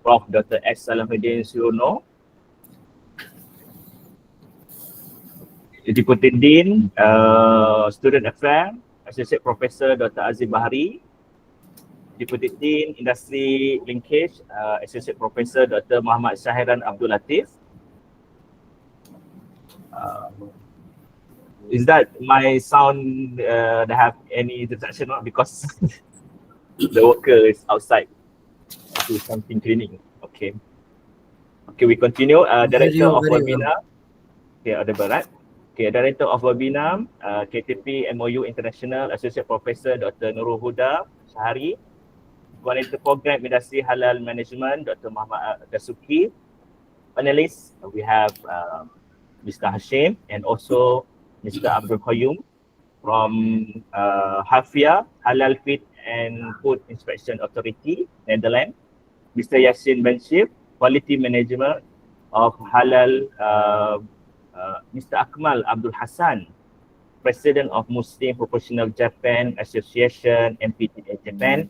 Prof. Dr. S. Salahuddin Suyono, Deputy Dean, Student Affairs, Associate Professor Dr. Aziz Bahari, Deputy Dean, Industry Linkage, Associate Professor Dr. Muhammad Syahiran Abdul Latif. Is that my sound that have any distraction or not? Because the worker is outside do something cleaning. Okay. Okay, we continue. Director of webinar. Okay, audible, right? Okay, Director of webinar, KTP MOU International, Associate Professor Dr. Nurul Huda Syahari. Coordinator Program Industri Halal Management, Dr. Muhammad Dasuki. Panelists, we have Mr. Hashim and also Mr. Abdul Qayyome from HFFIA, Halal Feed and Food Inspection Authority, Netherlands. Mr. Yassin Benshir, Quality Management of Halal. Mr. Akmal Abdul Hassan, President of Muslim Professional Japan Association, MPJA Japan.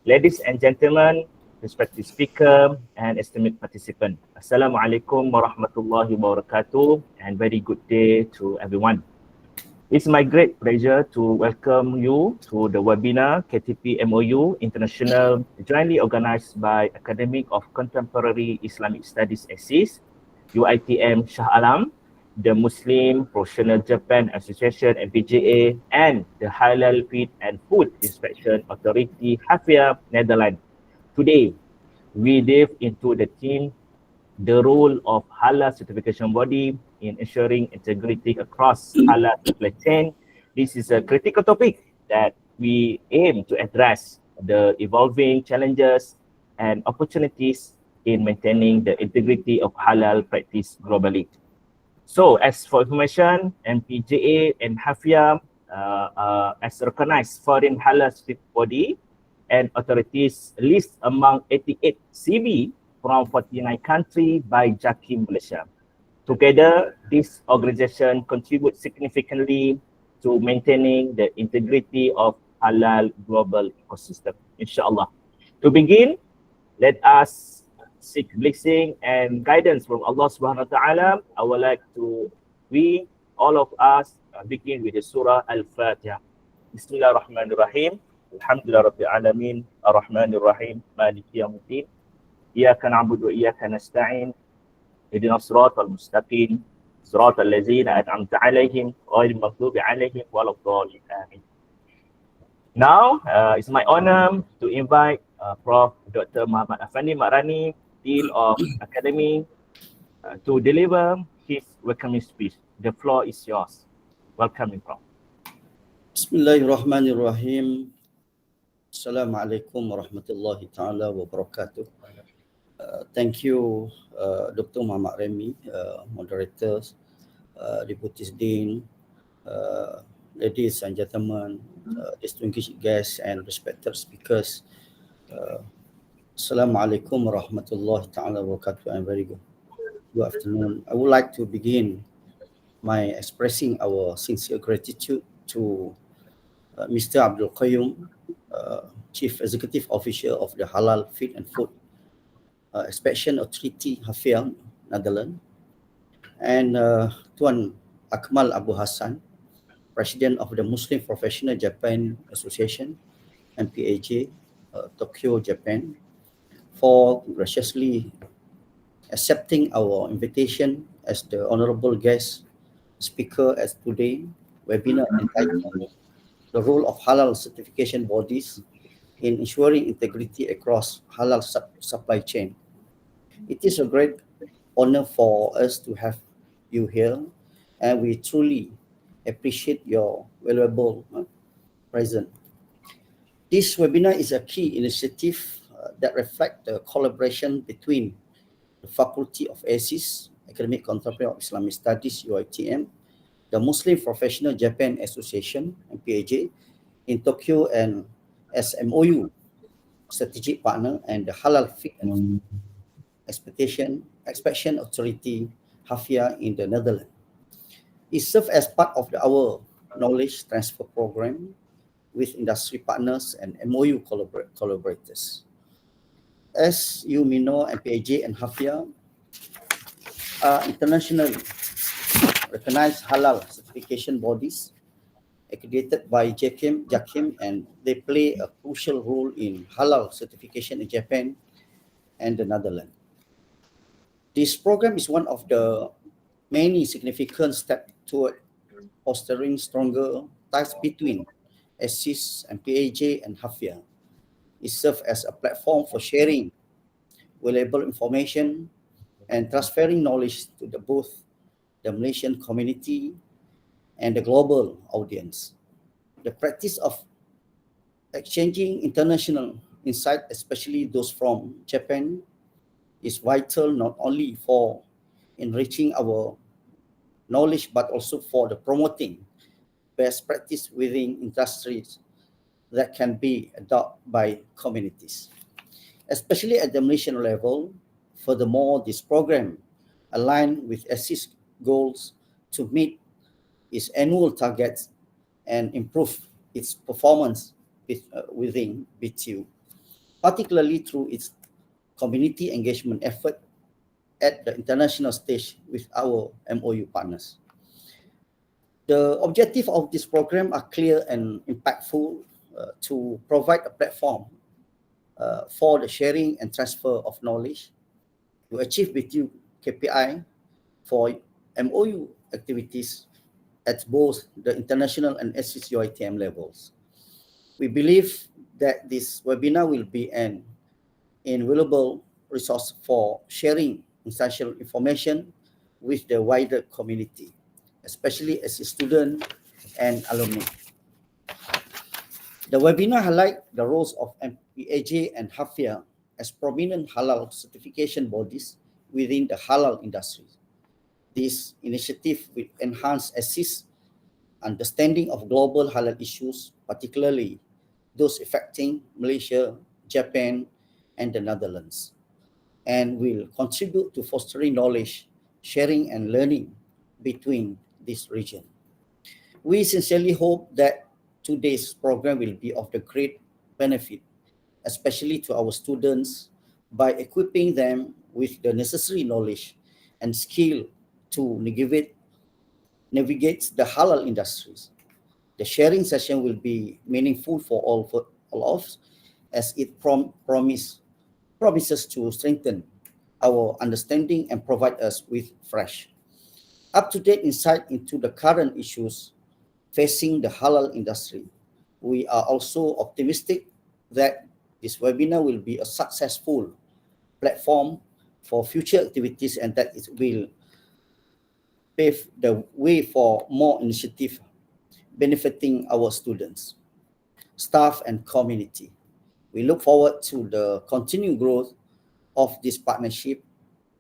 Ladies and gentlemen, respected speaker and esteemed participant, Assalamualaikum warahmatullahi wabarakatuh, and very good day to everyone. It's my great pleasure to welcome you to the webinar KTP MOU International, jointly organized by Academy of Contemporary Islamic Studies ACIS, UiTM Shah Alam, the Muslim Professional Japan Association MPJA, and the Halal Feed and Food Inspection Authority HFFIA, Netherlands. Today, we dive into the theme, the role of Halal certification body in ensuring integrity across Halal supply chain. This is a critical topic that we aim to address the evolving challenges and opportunities in maintaining the integrity of Halal practice globally. So, as for information, MPJA and HFFIA as recognized foreign halal certificate body and authorities list among 88 CB from 49 countries by JAKIM Malaysia. Together, this organization contributes significantly to maintaining the integrity of halal global ecosystem, inshallah. To begin, let us seek blessing and guidance from Allah Subhanahu Wa Taala. I would like to, we, all of us, begin with the Surah Al-Fatiha. Bismillahirrahmanirrahim. Alhamdulillah Rabbil Alamin. Ar-Rahmanirrahim. Maliki Yawmiddin. Iyaka na'budu wa iyaka nasta'in. Ihdinas siratal mustaqim. Siratal ladzina an'amta 'alaihim ghairil maghdubi 'alaihim waladdallin. Amin. Now, it's my honor to invite Prof. Dr. Muhammad Afandi Rani, Dean of Academy, to deliver his welcoming speech. The floor is yours. Welcome, Prof. Bismillahirrahmanirrahim. Assalamualaikum warahmatullahi ta'ala wabarakatuh. Thank you, Dr. Muhammad Remy, moderators, deputy dean, ladies and gentlemen, distinguished guests and respected speakers. Assalamualaikum warahmatullahi ta'ala wabarakatuh, and very good afternoon. I would like to begin by expressing our sincere gratitude to Mr. Abdul Qayyome, Chief Executive Officer of the Halal Feed and Food Inspection Authority HFFIA, Netherlands, and Tuan Akmal Abu Hassan, President of the Muslim Professional Japan Association, MPJA, Tokyo, Japan, for graciously accepting our invitation as the honorable guest speaker at today's webinar entitled The Role of Halal Certification Bodies in Ensuring Integrity Across Halal Supply Chain. It is a great honor for us to have you here, and we truly appreciate your valuable presence. This webinar is a key initiative that reflects the collaboration between the Faculty of ACIS, Academic Contemporary of Islamic Studies, UiTM, the Muslim Professional Japan Association, MPJA, in Tokyo, and as MOU, strategic partner, and the Halal Feed and Inspection Authority, HFFIA, in the Netherlands. It serves as part of our knowledge transfer program with industry partners and MOU collaborators. As you may know, MPJA and HFFIA are internationally recognized halal certification bodies accredited by JAKIM, and they play a crucial role in halal certification in Japan and the Netherlands. This program is one of the many significant steps toward fostering stronger ties between ACIS, MPJA, and HFFIA. It serves as a platform for sharing valuable information and transferring knowledge to both the Malaysian community and the global audience. The practice of exchanging international insight, especially those from Japan, is vital not only for enriching our knowledge but also for the promoting best practice within industries that can be adopted by communities, especially at the Malaysian level. Furthermore, this program aligns with ACIS goals to meet its annual targets and improve its performance within BTU, particularly through its community engagement effort at the international stage with our MOU partners. The objective of this program are clear and impactful to provide a platform for the sharing and transfer of knowledge to achieve BTU KPI for MOU activities at both the international and ACIS UiTM levels. We believe that this webinar will be an invaluable resource for sharing essential information with the wider community, especially as a student and alumni. The webinar highlights the roles of MPJA and HFFIA as prominent halal certification bodies within the halal industry. This initiative will enhance ACIS understanding of global halal issues, particularly those affecting Malaysia, Japan, and the Netherlands, and will contribute to fostering knowledge, sharing, and learning between this region. We sincerely hope that today's program will be of the great benefit, especially to our students, by equipping them with the necessary knowledge and skill to navigate the halal industries. The sharing session will be meaningful for all of us, as it promises to strengthen our understanding and provide us with fresh, up-to-date insight into the current issues facing the halal industry. We are also optimistic that this webinar will be a successful platform for future activities and that it will pave the way for more initiatives benefiting our students, staff, and community. We look forward to the continued growth of this partnership,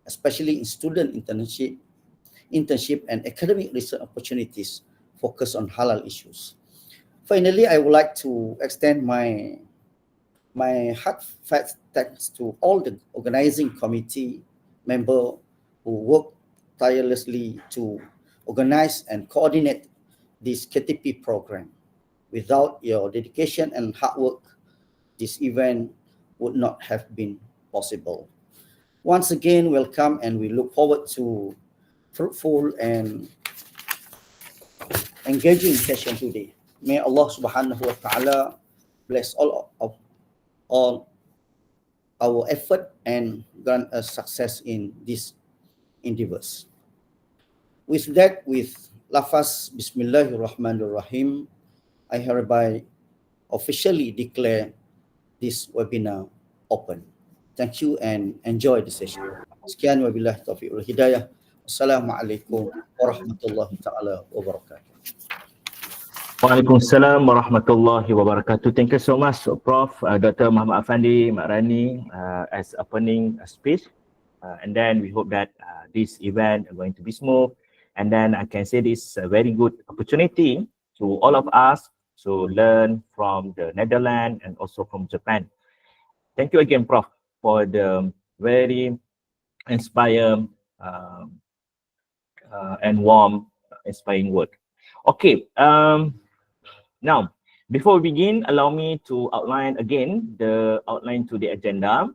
especially in student internship and academic research opportunities focused on halal issues. Finally, I would like to extend my heartfelt thanks to all the organizing committee members who work tirelessly to organize and coordinate this KTP program. Without your dedication and hard work, this event would not have been possible. Once again, welcome, and we look forward to fruitful and engaging session today. May Allah subhanahu wa ta'ala bless all our effort and grant us success in these endeavors. With that, with lafaz Bismillahirrahmanirrahim, I hereby officially declare this webinar open. Thank you and enjoy the session. Sekian wabillahi taufiq wal hidayah. Assalamualaikum warahmatullahi taala wabarakatuh. Waalaikumsalam warahmatullahi wabarakatuh. Thank you so much, Prof. Dr. Muhammad Afandi, Mak Rani, as opening speech. And then we hope that this event is going to be smooth. And then I can say this is a very good opportunity to all of us to learn from the Netherlands and also from Japan. Thank you again, Prof, for the very inspiring and warm, inspiring word. Okay, now, before we begin, allow me to outline again the outline to the agenda.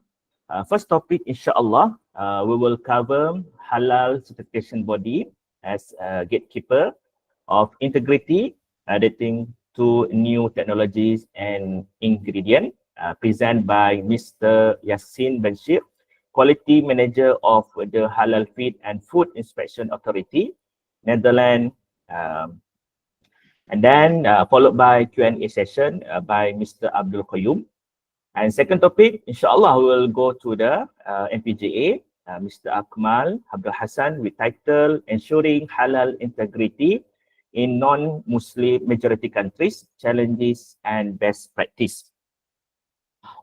First topic, inshallah, we will cover Halal certification body as a gatekeeper of integrity, adapting to new technologies and ingredient, presented by Mr. Yassin Bashir, Quality Manager of the Halal Feed and Food Inspection Authority, Netherlands, and then followed by Q&A session by Mr. Abdul Qayyome. And second topic, inshallah, we will go to the MPJA, Mr. Akmal, Abdul Hassan, with title Ensuring Halal Integrity in Non-Muslim Majority Countries, Challenges and Best Practice.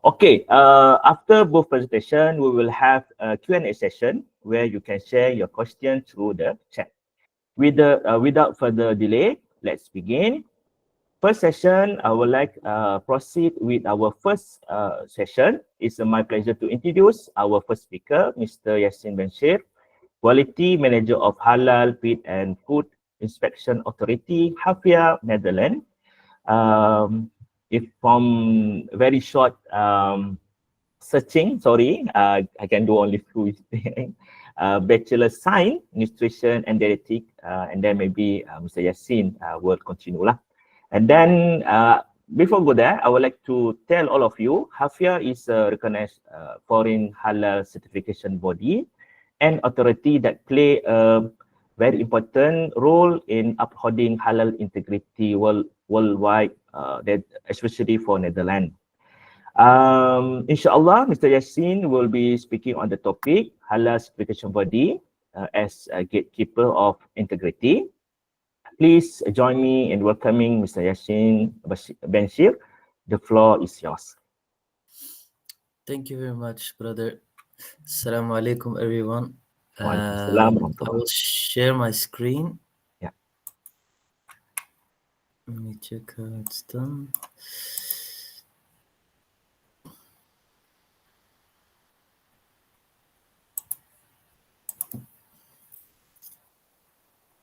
Okay, after both presentation, we will have a Q&A session where you can share your question through the chat. Without further delay, let's begin. First session, I would like proceed with our first session. It's my pleasure to introduce our first speaker, Mr. Yassin Bashir, Quality Manager of Halal Feed and Food Inspection Authority, HFFIA, Netherlands. If from very short searching, I can do only few things. Bachelor Science, Nutrition and Dietetic, and then maybe Mr. Yassin will continue lah. And then before go there, I would like to tell all of you, HFFIA is a recognized foreign halal certification body and authority that play a very important role in upholding halal integrity worldwide, that especially for Netherlands. Inshallah, Mr. Yassin will be speaking on the topic halal certification body as a gatekeeper of integrity. Please join me in welcoming Mr. Yassin Bashir. The floor is yours. Thank you very much, brother. Assalamu alaikum, everyone. Waalaikumsalam I warahmatullah. will share my screen. Yeah. Let me check how it's done.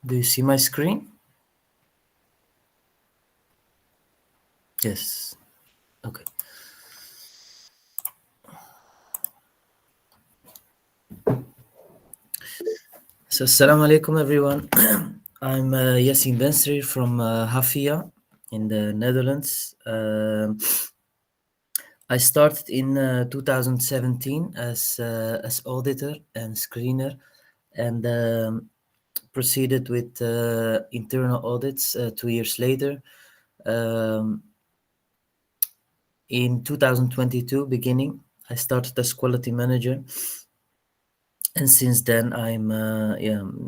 Do you see my screen? Yes. Okay. So, assalamu alaikum, everyone. I'm Yassin Bashir from HFFIA in the Netherlands. I started in 2017 as auditor and screener, and proceeded with internal audits 2 years later. In 2022 beginning, I started as quality manager, and since then I'm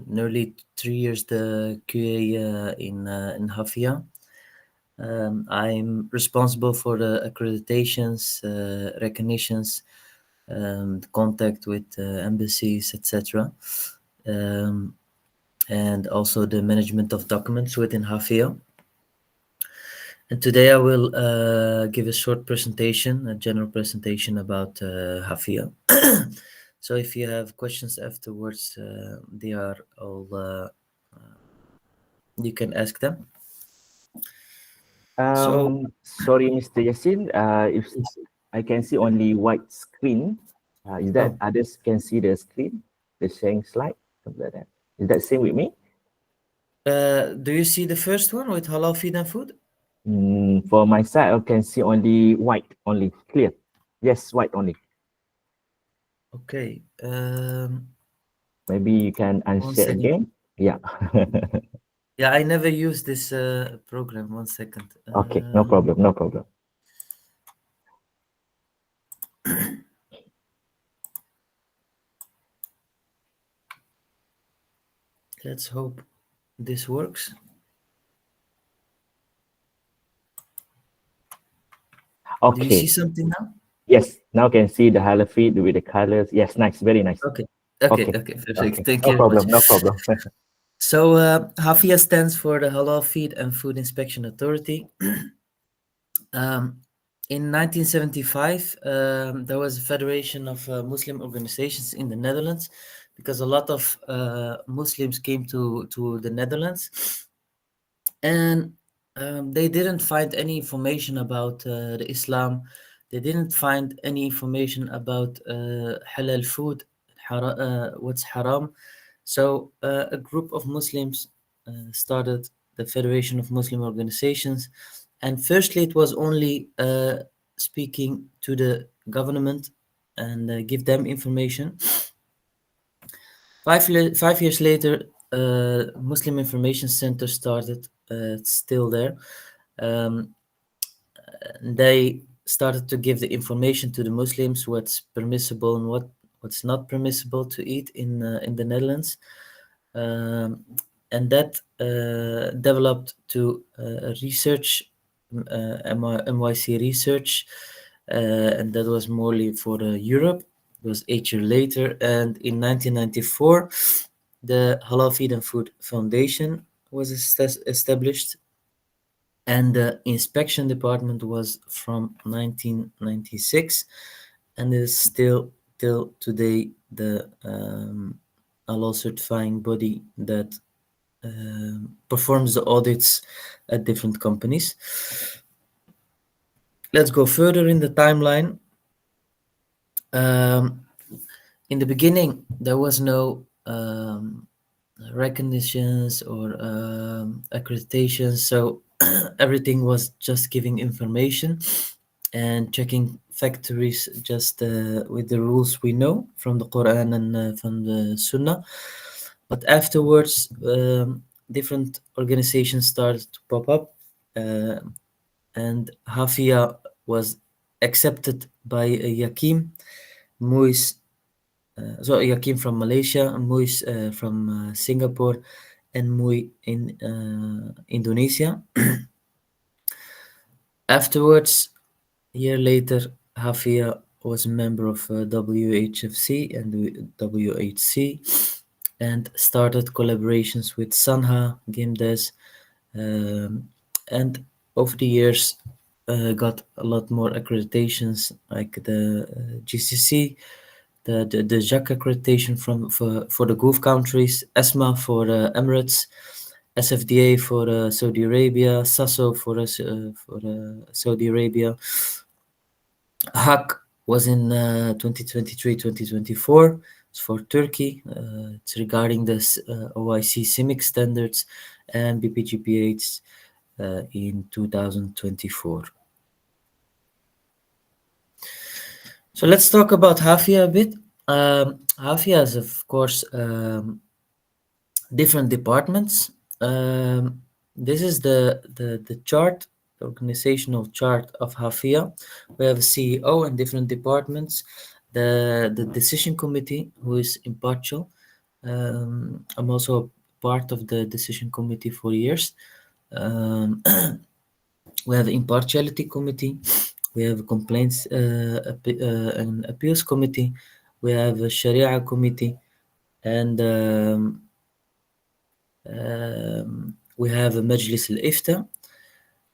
nearly 3 years the QA in HFFIA. I'm responsible for the accreditations, recognitions, contact with embassies, etc., and also the management of documents within HFFIA. And today I will give a short presentation, a general presentation about HFFIA. So if you have questions afterwards, they are all, you can ask them. Sorry, Mr. Yassin, if I can see only white screen, is that others can see the screen, the sharing slide, something like that? Is that same with me? Do you see the first one with halal feed and food? For my side, I can see only white, only clear. Yes, white only. Okay. Maybe you can unshare again. Yeah. Yeah, I never used this program. 1 second. Okay, no problem, no problem. Let's hope this works. Okay. Do you see something now? Yes, now can see the halal feed with the colors. Yes, nice, very nice. Okay, perfect. Okay. Thank No you problem, very no much. problem. So HFFIA stands for the Halal Feed and Food Inspection Authority. In 1975, there was a federation of Muslim organizations in the Netherlands, because a lot of Muslims came to the Netherlands, and they didn't find any information about the Islam they didn't find any information about halal food, what's haram. So a group of Muslims started the Federation of Muslim Organizations, and firstly it was only speaking to the government and give them information. 5 years later, Muslim Information Center started. It's still there. They started to give the information to the Muslims what's permissible and what's not permissible to eat in the Netherlands, and that developed to research, MYC research, and that was morely for Europe. It was 8 years later, and in 1994, the Halal Feed and Food Foundation was established, and the inspection department was from 1996, and is still till today the halal certifying body that performs the audits at different companies. Let's go further in the timeline. In the beginning, there was no recognitions or accreditations, so everything was just giving information and checking factories just with the rules we know from the Quran and from the Sunnah. But afterwards, different organizations started to pop up, and HFFIA was accepted by Yakim Muis. So Yakim from Malaysia, Muis from Singapore, and Mui in Indonesia. Afterwards, a year later, HFFIA was a member of WHFC and WHC, and started collaborations with Sanha, GameDes, and over the years got a lot more accreditations, like the GCC, the JAC accreditation for the Gulf countries, ESMA for Emirates, SFDA for Saudi Arabia, SASO for Saudi Arabia. HAC was in 2023-2024. It's for Turkey. It's regarding the OIC CIMIC standards, and BPGPH in 2024. So let's talk about HFFIA a bit. HFFIA has, of course, different departments. This is the chart, the organizational chart of HFFIA. We have a CEO and different departments. The decision committee, who is impartial. I'm also part of the decision committee for years. We have an impartiality committee. We have a complaints and appeals committee. We have a Sharia committee, and we have a Majlis al-Ifta.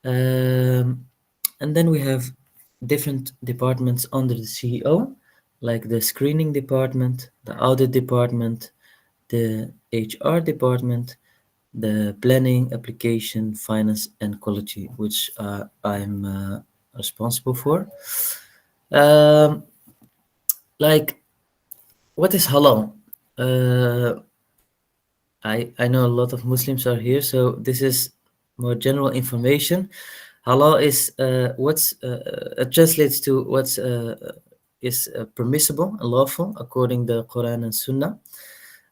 And then we have different departments under the CEO, like the screening department, the audit department, the HR department, the planning, application, finance, and quality, which I'm responsible for. Like, what is halal? I know a lot of Muslims are here, so this is more general information. Halal is it translates to what's is permissible and lawful according to the Quran and Sunnah.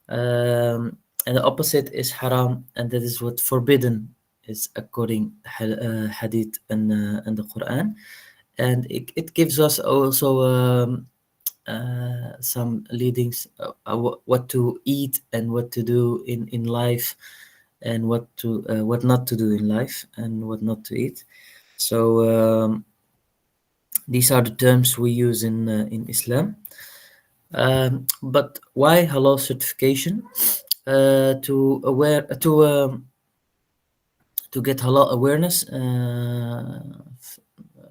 And the opposite is haram, and that is what forbidden is according hadith and the Quran. And it gives us also some leadings, what to eat and what to do in life, and what not to do in life and what not to eat. So these are the terms we use in Islam. But why halal certification? To get halal awareness,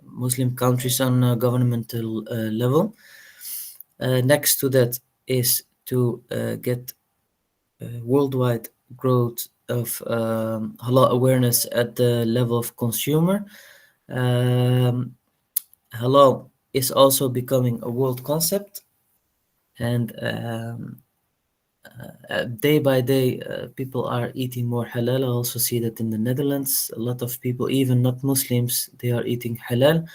Muslim countries on governmental level. Next to that is to get worldwide growth of halal awareness at the level of consumer. Halal is also becoming a world concept, and day by day people are eating more halal. I also see that in the Netherlands, a lot of people, even not Muslims, they are eating halal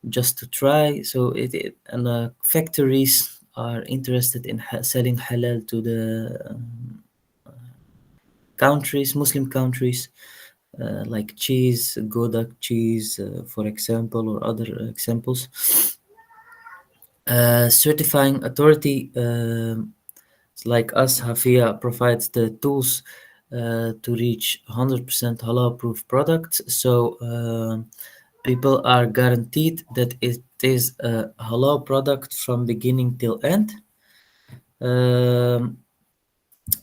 just to try. So and factories are interested in selling halal to the countries, Muslim countries, like cheese, Godak cheese, for example, or other examples. Certifying authority like us, HFFIA, provides the tools to reach 100% halal-proof products. So people are guaranteed that it is a halal product from beginning till end.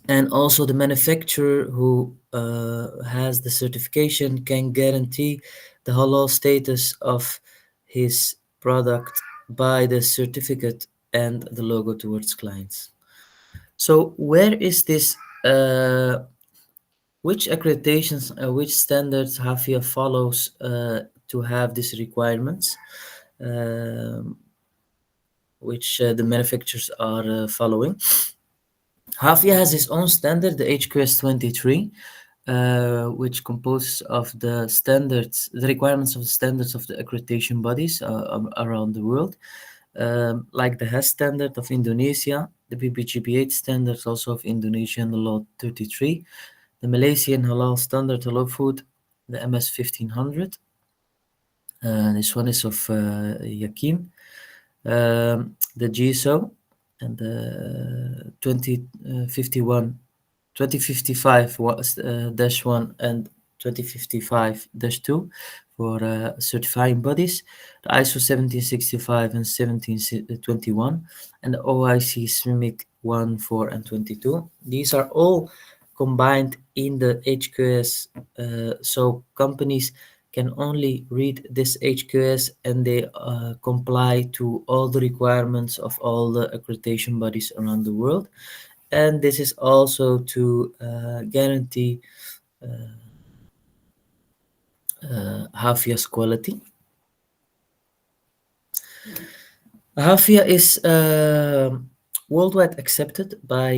And also the manufacturer who has the certification can guarantee the halal status of his product by the certificate and the logo towards clients. So where is this, which accreditations, which standards HFFIA follows to have these requirements, which the manufacturers are following? HFFIA has its own standard, the HQS 23, which composes of the standards, the requirements of the standards of the accreditation bodies around the world, like the HES standard of Indonesia, the PPGP8 standards also of Indonesia, and the Law 33, the Malaysian Halal Standard Halal Food, the MS 1500. This one is of Yakim, the GSO, and the 2055-1 and 2055-2 for certifying bodies, the ISO 1765 and 1721, and the OIC SMIC 1, 4, and 22. These are all combined in the HQS, so companies can only read this HQS and they comply to all the requirements of all the accreditation bodies around the world. And this is also to guarantee HFFIA's quality. HFFIA is worldwide accepted by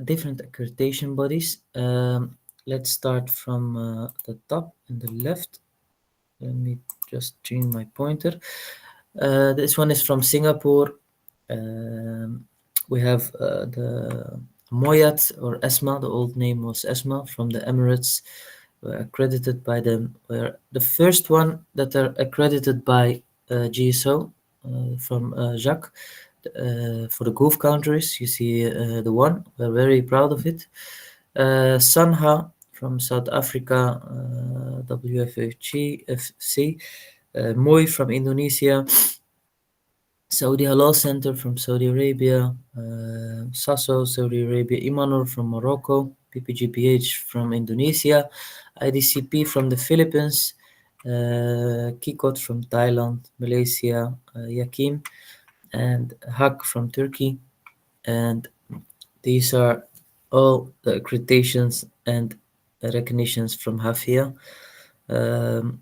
different accreditation bodies. Let's start from the top and the left. Let me just change my pointer. This one is from Singapore. We have the Moyat or ESMA, the old name was ESMA, from the Emirates, accredited by them. Where the first one that are accredited by GSO from Jacques for the Gulf countries. You see the one, we're very proud of it. Sanha from South Africa, WFHG, FC, MOI from Indonesia, Saudi Halal Center from Saudi Arabia, SASO, Saudi Arabia, Imanur from Morocco, PPGPH from Indonesia, IDCP from the Philippines, Kikot from Thailand, Malaysia, Yakim, and Hak from Turkey. And these are all the accreditations and recognitions from HFFIA,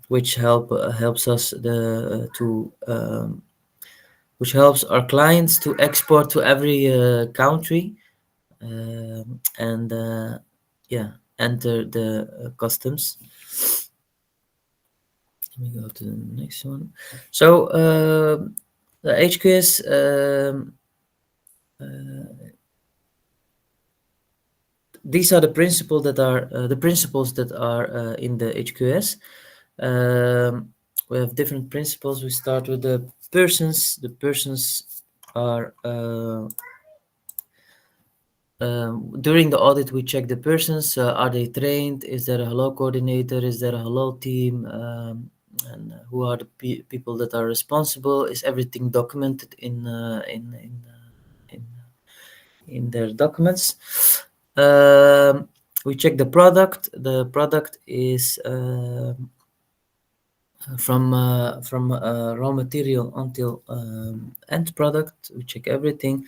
which helps us which helps our clients to export to every country and enter the customs. Let me go to the next one. So the HQS these are the principles that are in the HQS. We have different principles. We start with the persons. The persons are during the audit, we check the persons. Are they trained? Is there a halal coordinator? Is there a halal team? And who are the people that are responsible? Is everything documented in their documents? We check the product. The product is from raw material until end product. We check everything.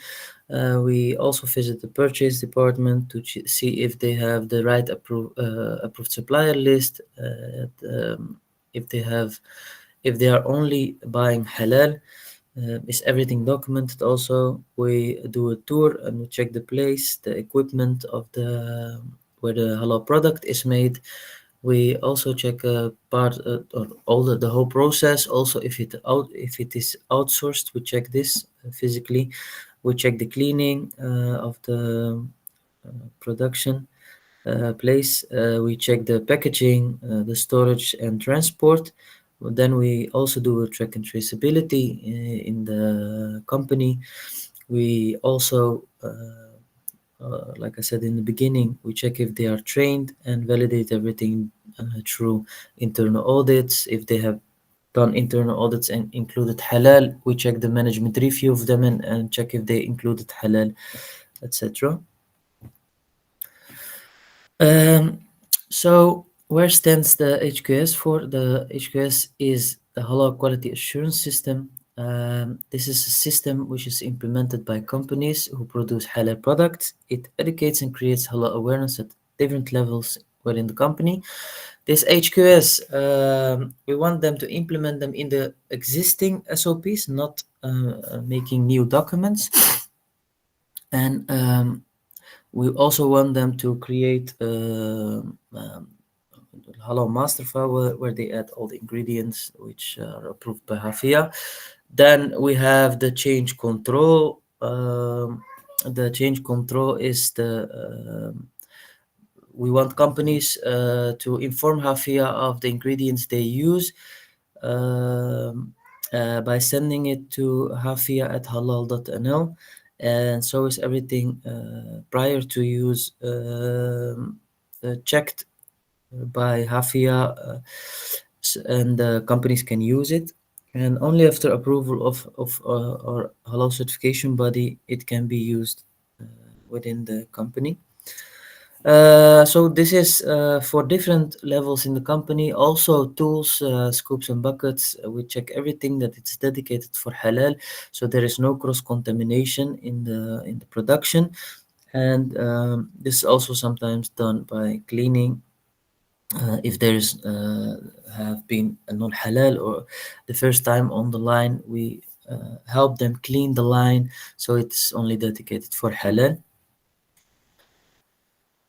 We also visit the purchase department to see if they have the right approved supplier list. If they are only buying halal, Is everything documented? Also, we do a tour and we check the place, the equipment of the where the halal product is made. We also check part or all the whole process. Also, if it is outsourced, we check this physically. We check the cleaning of the production place. We check the packaging, the storage and transport. Then we also do a track and traceability in the company. We also like I said in the beginning, we check if they are trained and validate everything through internal audits. If they have done internal audits and included halal, we check the management review of them and check if they included halal, etc. So where stands the HQS for? The HQS is the Halal Quality Assurance System. This is a system which is implemented by companies who produce halal products. It educates and creates halal awareness at different levels within the company. This HQS, we want them to implement them in the existing SOPs, not making new documents. And we also want them to create halal master file where they add all the ingredients which are approved by HFFIA. Then we have the change control. The change control is we want companies to inform HFFIA of the ingredients they use by sending it to hafia@halal.nl, and so is everything prior to use checked by HFFIA, and companies can use it. And only after approval of our halal certification body, it can be used within the company. So this is for different levels in the company. Also tools, scoops and buckets. We check everything that it's dedicated for halal, so there is no cross contamination in the production. And this is also sometimes done by cleaning. If there's have been a non-halal or the first time on the line, we help them clean the line so it's only dedicated for halal.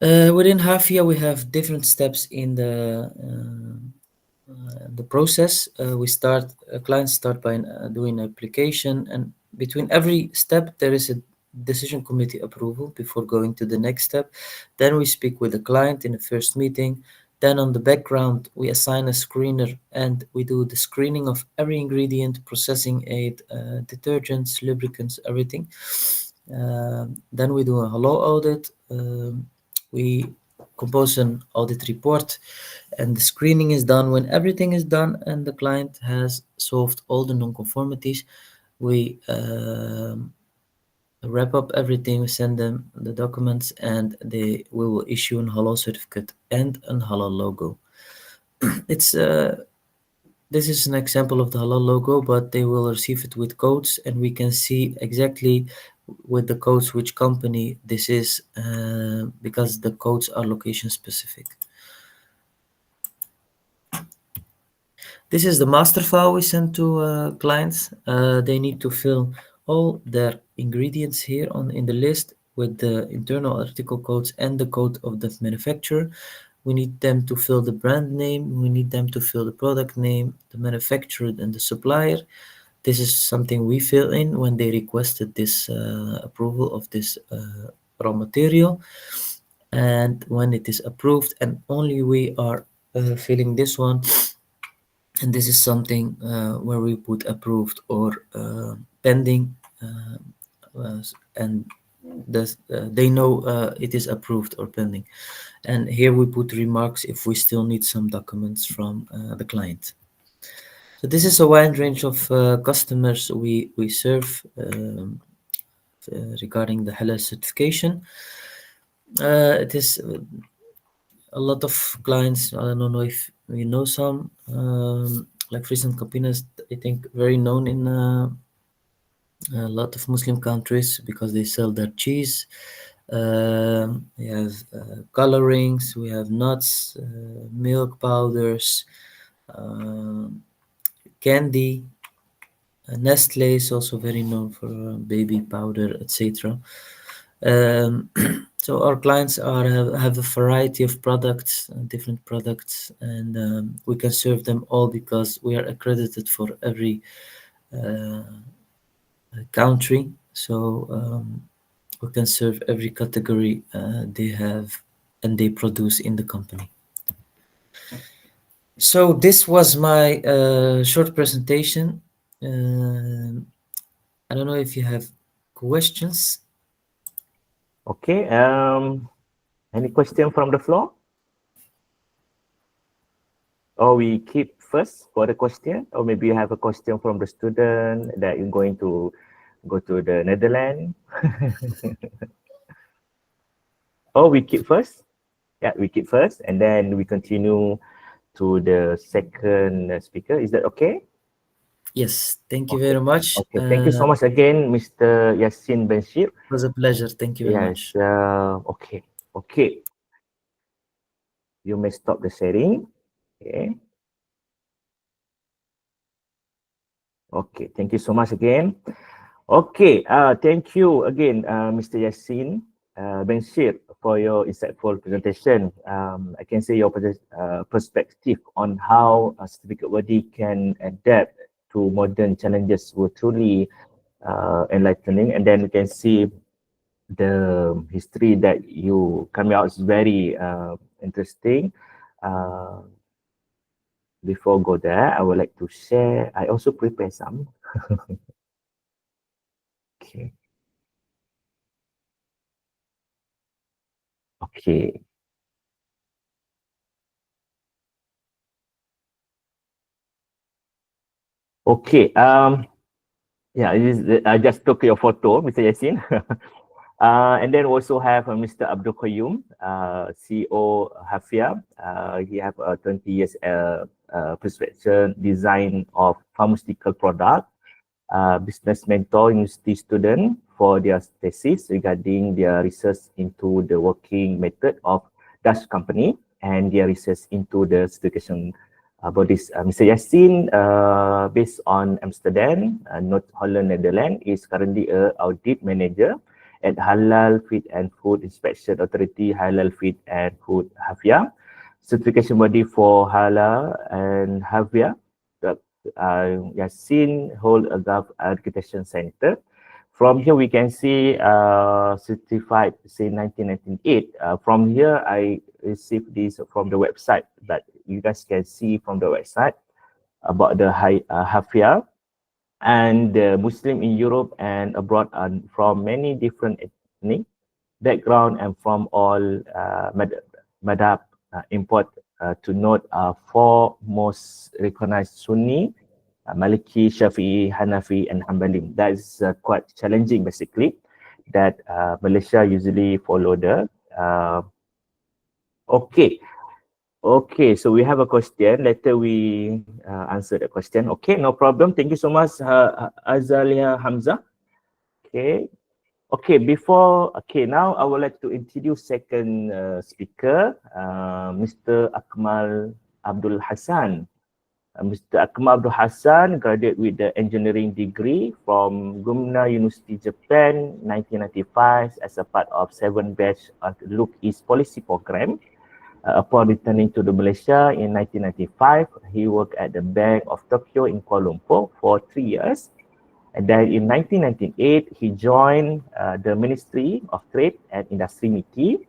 Within HFFIA, we have different steps in the process. Clients start by doing an application, and between every step there is a decision committee approval before going to the next step. Then we speak with the client in the first meeting. Then on the background, we assign a screener and we do the screening of every ingredient, processing aid, detergents, lubricants, everything. Then we do a halal audit. We compose an audit report, and the screening is done. When everything is done and the client has solved all the non-conformities, we wrap up everything, we send them the documents, and we will issue a halal certificate and a halal logo. This is an example of the halal logo, but they will receive it with codes, and we can see exactly with the codes which company this is, because the codes are location specific. This is the master file we send to clients. They need to fill all their ingredients here in the list with the internal article codes and the code of the manufacturer. We need them to fill the brand name. We need them to fill the product name, the manufacturer, and the supplier. This is something we fill in when they requested this approval of this raw material. And when it is approved, and only we are filling this one. And this is something where we put approved or pending, and they know it is approved or pending. And here we put remarks if we still need some documents from the client. So this is a wide range of customers we serve regarding the halal certification. It is a lot of clients. I don't know if you know some, like Friesen Campinas, I think very known in a lot of Muslim countries because they sell their cheese. We have colorings, we have nuts, milk powders, candy, Nestle is also very known for baby powder, etc. So our clients have a variety of products, different products, and we can serve them all because we are accredited for every country. So we can serve every category they have and they produce in the company. So this was my short presentation. I don't know if you have questions. Okay. Any question from the floor? Or we keep first for the question, or maybe you have a question from the student that you're going to go to the Netherlands. Or we keep first. Yeah, we keep first, and then we continue to the second speaker. Is that okay? Yes, thank you very much. Okay, thank you so much again, Mr. Yassin Benshir. It was a pleasure. Thank you very much. Yes, okay. You may stop the sharing. Okay. Okay, thank you so much again. Okay, thank you again, Mr. Yassin Benshir, for your insightful presentation. I can say your perspective on how a certificate body can adapt to modern challenges were truly enlightening. And then we can see the history that you coming out is very interesting. Before go there, I would like to share. I also prepare some. Okay. Okay. Okay. Yeah, I just took your photo, Mr. Yassin. And then also have Mr. Abdul Qayyome, CEO HFFIA. He have 20 years prescription design of pharmaceutical product, business mentor university student for their thesis regarding their research into the working method of Dutch company and their research into the certification bodies. Mr. Yassin, based on Amsterdam, North Holland, Netherlands, is currently a audit manager at Halal Feed and Food Inspection Authority, Halal Feed and Food HFFIA, certification body for Halal and HFFIA. Yassin hold a Gulf Accreditation Center. From here, we can see certified since 1998. From here, I received this from the website, but you guys can see from the website about the HFFIA and the Muslim in Europe and abroad and from many different ethnic background and from all madhab import to note four most recognized Sunni, Maliki, Shafi'i, Hanafi, and Hanbali. That is quite challenging, basically, that Malaysia usually follow the. Okay, so we have a question. Later we answer the question. Okay, no problem. Thank you so much, Azalia Hamza. Okay. Now I would like to introduce second speaker, Mr. Akmal Abdul Hassan. Mr. Akmal Abdul Hassan graduated with the engineering degree from Gumna University, Japan, 1995 as a part of 7th batch of the Look East Policy Program. Upon returning to the Malaysia in 1995, he worked at the Bank of Tokyo in Kuala Lumpur for 3 years. And then in 1998, he joined the Ministry of Trade and Industry MITI.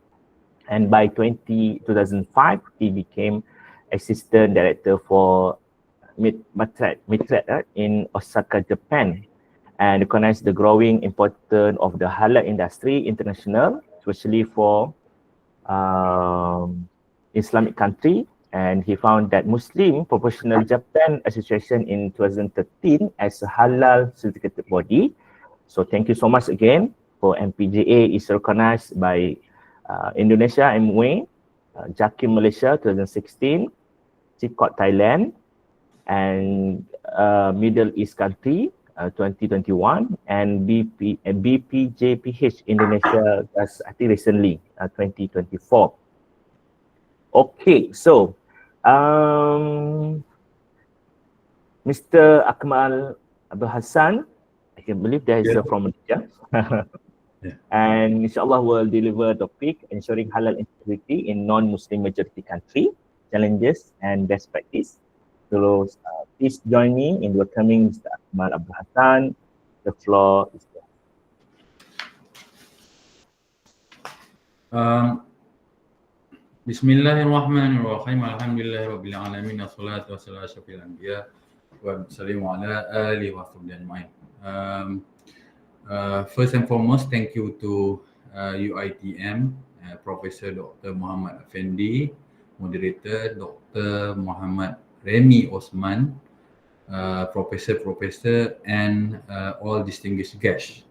And by 2005, he became Assistant Director for Mitrat in Osaka, Japan, and recognized the growing importance of the halal industry international, especially for Islamic country. And he found that Muslim Professional Japan Association in 2013 as a halal certificated body. So thank you so much again for MPJA is recognized by Indonesia MOU, JAKIM Malaysia 2016, CICOT Thailand, and Middle East country 2021, and BPJPH Indonesia I think recently 2024. Okay, so Mr. Akmal Abdul Hassan, I can believe that is from Malaysia. And inshallah will deliver the topic ensuring halal integrity in non-Muslim majority country, challenges and best practice. So please join me in welcoming Mr. Akmal Abdul Hassan. The floor is yours. Bismillahirrahmanirrahim. Alhamdulillahirabbil alamin. Wassalatu wassalamu ala asyrafil anbiya wa sallimu ala alihi wa sahbihi ajma'in. First and foremost, thank you to UiTM, Professor Dr. Muhammad Afandi, Moderator Dr. Muhammad Remy Othman, Professor, and all distinguished guests.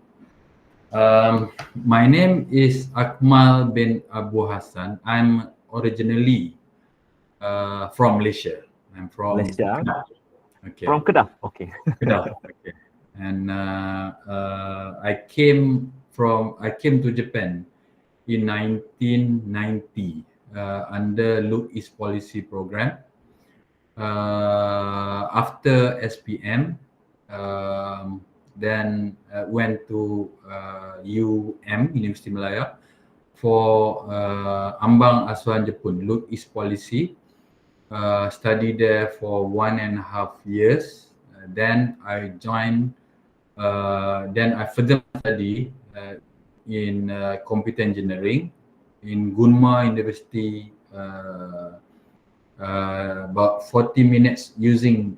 My name is Akmal bin Abu Hassan. I'm originally from Malaysia. I'm from Malaysia. Kedah. Okay. From Kedah. Okay. Kedah. Okay. And I came to Japan in 1990 under Look East Policy Program. After SPM, then went to University Malaya for Ambang Asuhan Jepun, Look East Policy. Studied there for 1.5 years. Then I joined. Then I further study in computer engineering in Gunma University. About 40 minutes using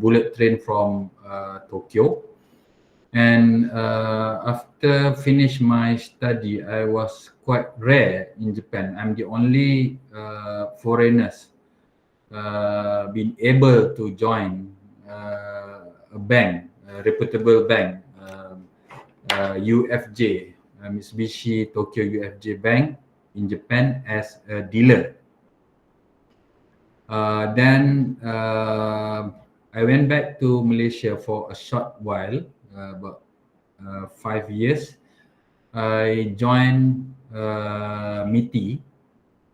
bullet train from Tokyo. And after finish my study, I was quite rare in Japan. I'm the only foreigners been able to join a bank, a reputable bank, UFJ, Mitsubishi Tokyo UFJ Bank in Japan as a dealer. Then I went back to Malaysia for a short while, about 5 years. I joined MITI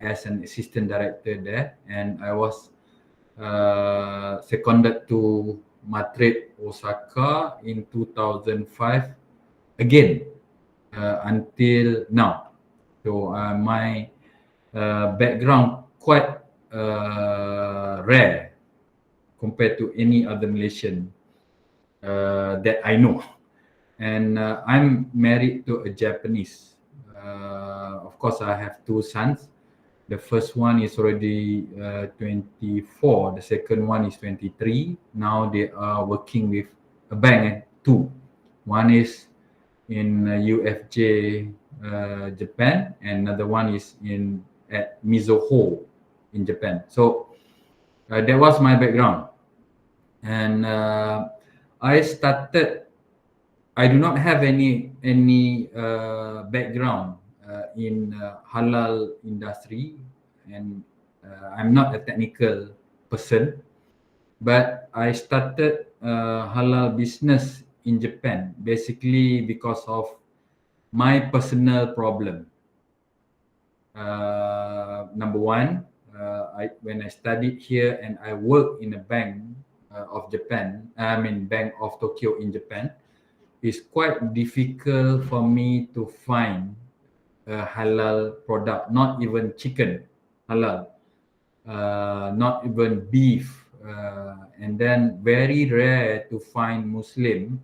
as an assistant director there, and I was seconded to Madrid, Osaka in 2005 again until now. So my background quite rare compared to any other Malaysian that I know. And I'm married to a Japanese. Of course, I have 2 sons. The first one is already 24. The second one is 23. Now they are working with a bank, 2. One is in UFJ Japan, and another one is at Mizuho in Japan. So that was my background. And I do not have any background in halal industry, and I'm not a technical person, but I started halal business in Japan basically because of my personal problem. Number one, when I studied here and I worked in a bank of Japan, Bank of Tokyo in Japan, it's quite difficult for me to find a halal product, not even chicken halal, not even beef, and then very rare to find Muslim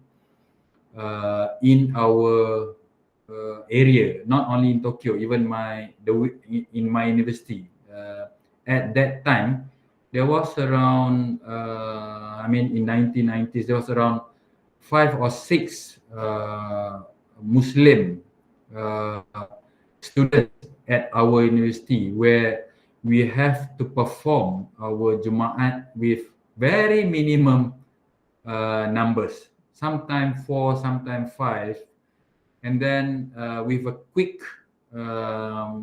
in our area, not only in Tokyo, even in my university. At that time, there was around, in 1990s, there was around 5 or 6 Muslim students at our university where we have to perform our Jumaat with very minimum numbers, sometimes 4, sometimes 5, and then with a quick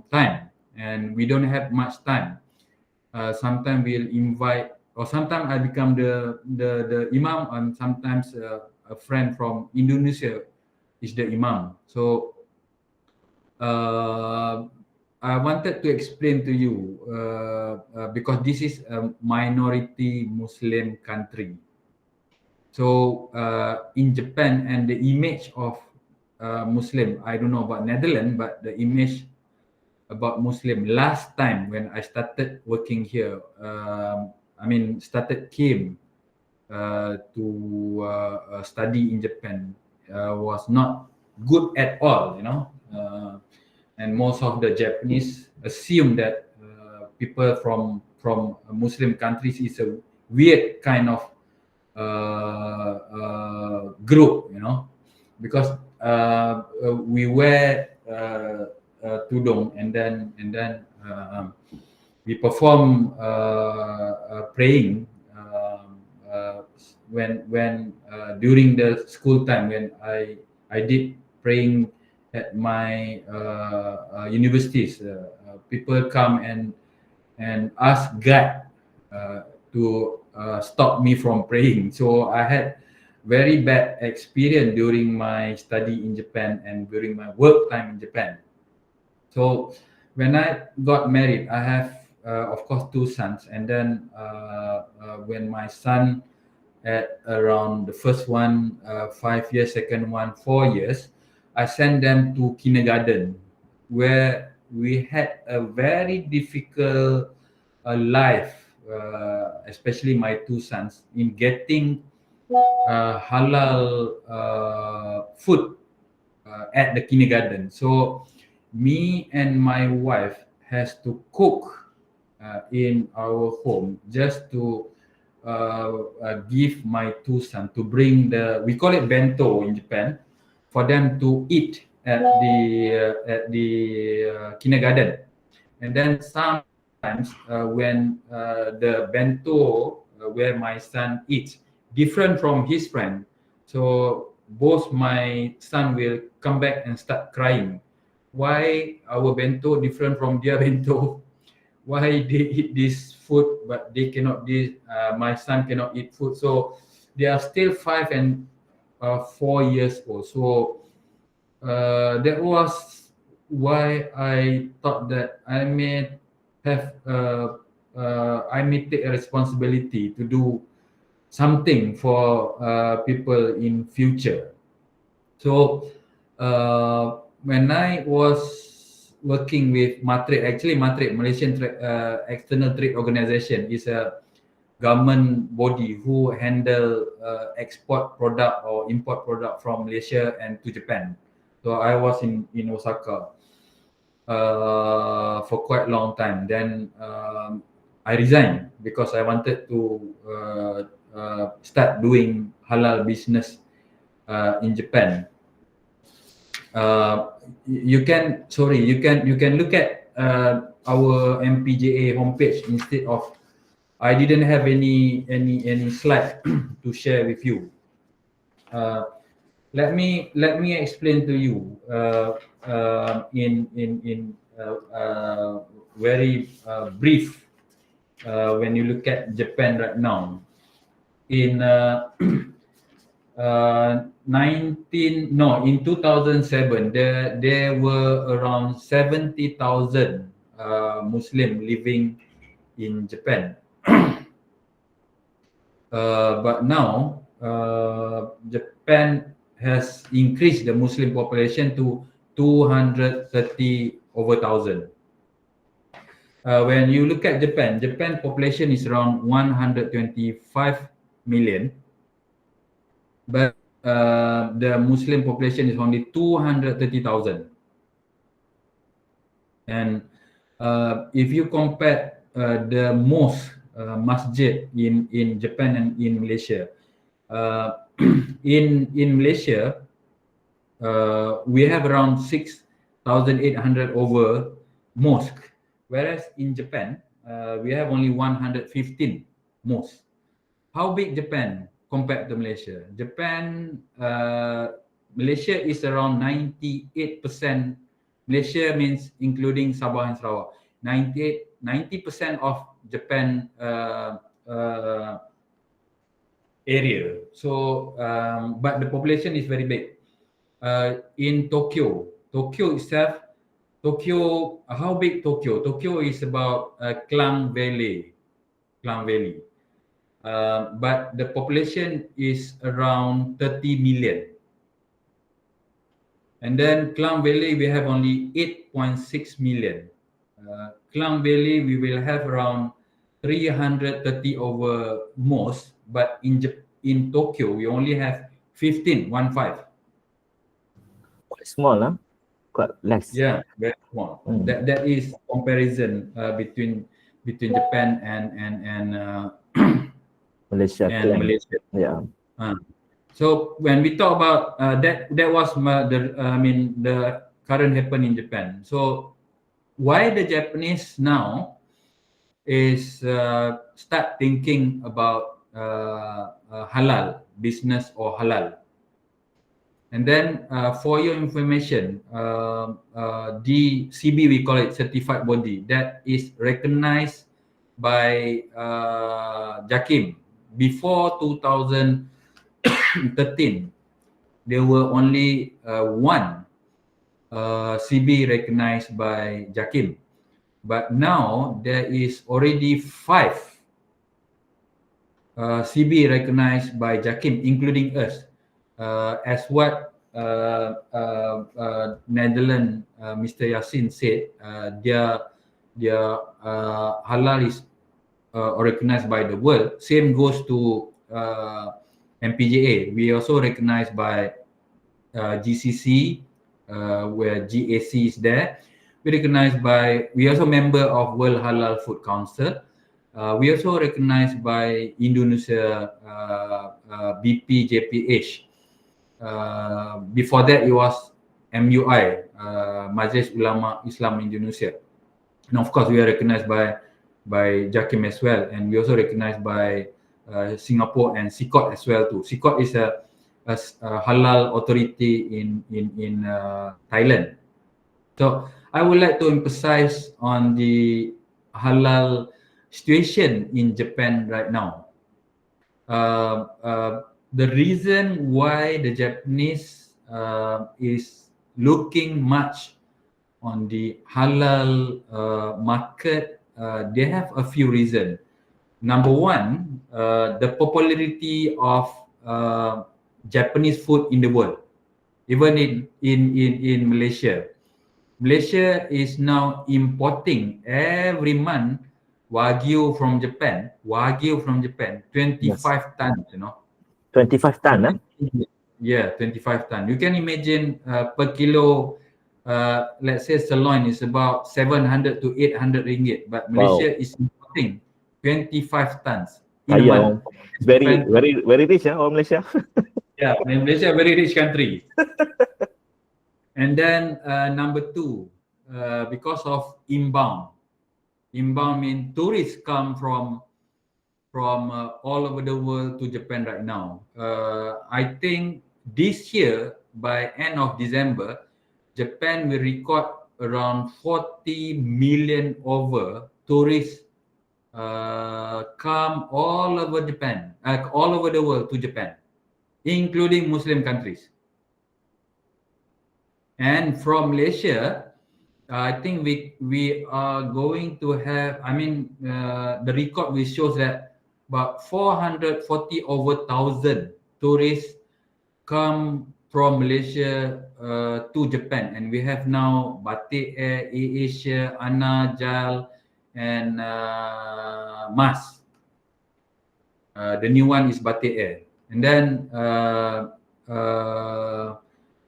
time, and we don't have much time. Sometimes we'll invite, or sometimes I become the imam, and sometimes a friend from Indonesia is the imam. So I wanted to explain to you because this is a minority Muslim country. So in Japan, and the image of Muslim, I don't know about Netherlands, but the image about Muslim last time when I started working here, came to study in Japan, was not good at all, and most of the Japanese assume that people from Muslim countries is a weird kind of group, because we wear tudung, and then we perform praying when during the school time, when I did praying at my universities. People come and ask God to stop me from praying. So I had very bad experience during my study in Japan and during my work time in Japan. So when I got married, I have, of course, 2 sons. And then when my son at around the first one 5 years, second one 4 years, I sent them to kindergarten, where we had a very difficult life, especially my 2 sons, in getting halal food at the kindergarten. So me and my wife has to cook in our home just to give my 2 sons, to bring we call it bento in Japan, for them to eat at the kindergarten. And then sometimes when the bento where my son eats different from his friend, so both my son will come back and start crying. Why our bento different from their bento? Why they eat this food but they cannot? My son cannot eat food. So they are still 5 and 4 years old. So that was why I thought that I may take a responsibility to do something for people in future. So when I was working with MATRID, actually MATRID, Malaysian External Trade Organization, is a government body who handle export product or import product from Malaysia and to Japan. So I was in Osaka for quite a long time. Then I resigned because I wanted to start doing halal business in Japan. You can look at our MPJA homepage instead of. I didn't have any slide to share with you. Let me explain to you in very brief. When you look at Japan right now, in 2007, there were around 70,000 Muslim living in Japan. But now Japan has increased the Muslim population to 230 over thousand. When you look at Japan population is around 125 million, but the Muslim population is only 230,000. And if you compare the mosque masjid in Japan and in Malaysia, in Malaysia we have around 6,800 over mosque, whereas in Japan we have only 115 mosques. How big Japan compared to Malaysia? Malaysia is around 98%. Malaysia means including Sabah and Sarawak. 90% of Japan area. So, but the population is very big. In Tokyo itself, how big Tokyo? Tokyo is about Klang Valley. but the population is around 30 million. And then Klang Valley, we have only 8.6 million. Klang Valley, we will have around 330 over most, but in Tokyo, we only have 15. Quite small, huh? Quite less. Yeah, very small. That is comparison between Japan and Malaysia. and Malaysia. Yeah. So when we talk about that was the current happen in Japan. So why the Japanese now is start thinking about halal business or halal. And then for your information, the CB, we call it certified body, that is recognized by JAKIM. Before 2013, there were only one CB recognized by JAKIM. But now there is already 5 CB recognized by JAKIM, including us. As what Netherlands, Mr. Yassin said, their halal is recognized by the world. Same goes to MPJA. We also recognized by GCC, where GAC is there. We also member of World Halal Food Council. We also recognized by Indonesia BPJPH. Before that, it was MUI, Majlis Ulama Islam Indonesia. And of course, we are recognized by JAKIM as well, and we also recognized by Singapore and SICOT as well too. SICOT is a halal authority in Thailand. So I would like to emphasize on the halal situation in Japan right now. The reason why the Japanese is looking much on the halal market, they have a few reasons. Number one, the popularity of Japanese food in the world, even in Malaysia. Malaysia is now importing every month Wagyu from Japan, 25 tons, 25 ton, huh? Yeah, 25 tons. You can imagine per kilo, let's say sirloin is about 700 to 800 ringgit, but Malaysia is importing 25 tons in a month. Very rich, huh, or Malaysia? Yeah, Malaysia a very rich country. And then number two, because of inbound. Inbound means tourists come from all over the world to Japan right now. I think this year, by end of December, Japan will record around 40 million over tourists come all over Japan, all over the world to Japan, including Muslim countries. And from Malaysia, I think we are going to have, the record which shows that about 440 over 1,000 tourists come from Malaysia to Japan. And we have now Batik Air, AirAsia, Ana, JAL, and MAS. The new one is Batik Air. And then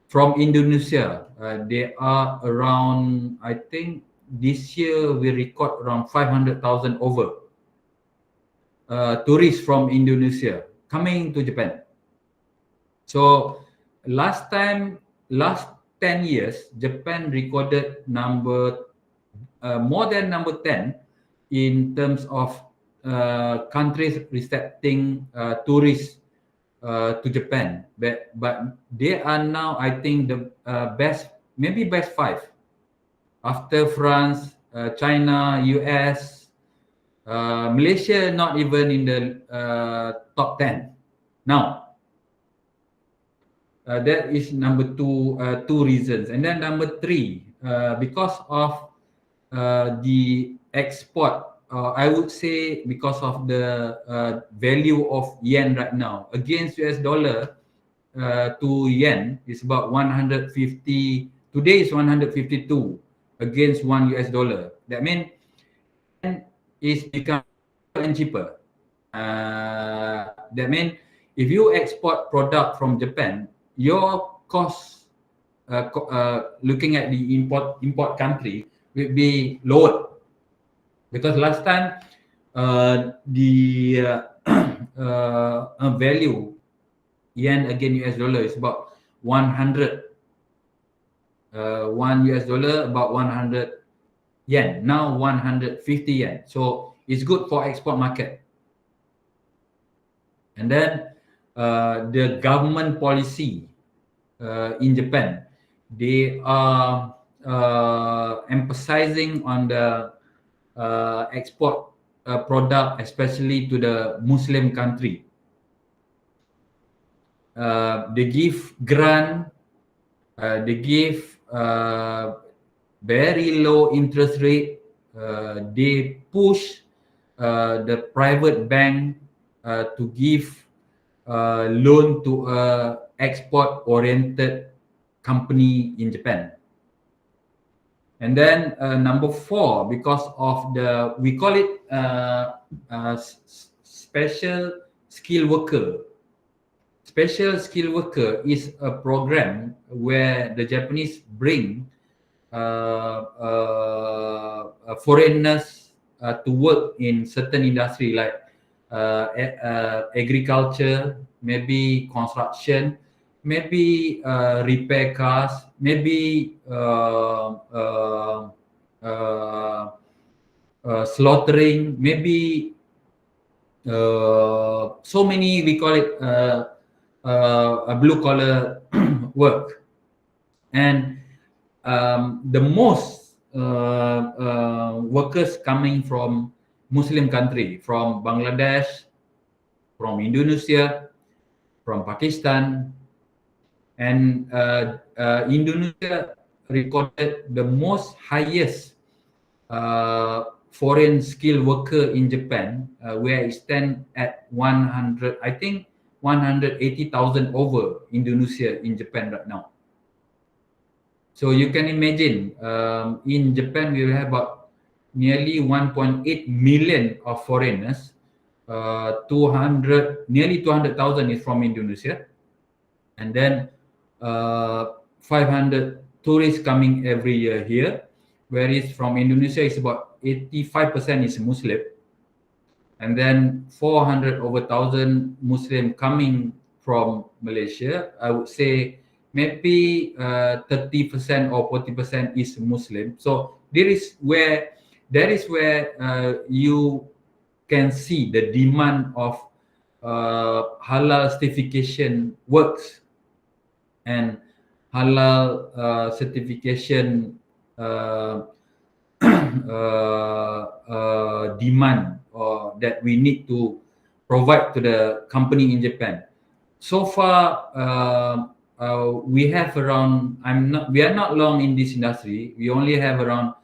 from Indonesia, there are around, I think this year we record around 500,000 over tourists from Indonesia coming to Japan. So last 10 years, Japan recorded more than number 10 in terms of countries accepting tourists to Japan, but they are now, I think, the best 5 after France, China, US, Malaysia, not even in the top 10 now. That is number two reasons. And then number three, because of the export I would say because of the value of yen right now against US dollar to yen is about 150. Today is 152 against one US dollar. That means yen is becoming cheaper. That means if you export product from Japan, your cost looking at the import country will be lower, because last time the value yen against US dollar is about 100. One US dollar about 100 yen. Now 150 yen. So it's good for export market. And then the government policy in Japan, they are emphasizing on the export product, especially to the Muslim country. They give grant, they give very low interest rate. They push the private bank to give loan to export-oriented company in Japan. And then number 4, because of the, we call it special skill worker. Special skill worker is a program where the Japanese bring foreigners to work in certain industry like agriculture, maybe construction, maybe repair cars, maybe slaughtering, maybe so many, we call it a blue collar work. And the most workers coming from Muslim country, from Bangladesh, from Indonesia, from Pakistan, and Indonesia recorded the most highest foreign skilled worker in Japan, where it stands at 100, I think 180,000 over Indonesia in Japan right now. So you can imagine, in Japan we will have about nearly 1.8 million of foreigners. Nearly 200,000 is from Indonesia, and then 500 tourists coming every year here, whereas from Indonesia is about 85% is Muslim, and then 400 over 1,000 Muslim coming from Malaysia. I would say maybe 30% or 40% is Muslim. So that is where you can see the demand of halal certification works, and halal certification demand that we need to provide to the company in Japan. So far, we have around, we are not long in this industry. We only have around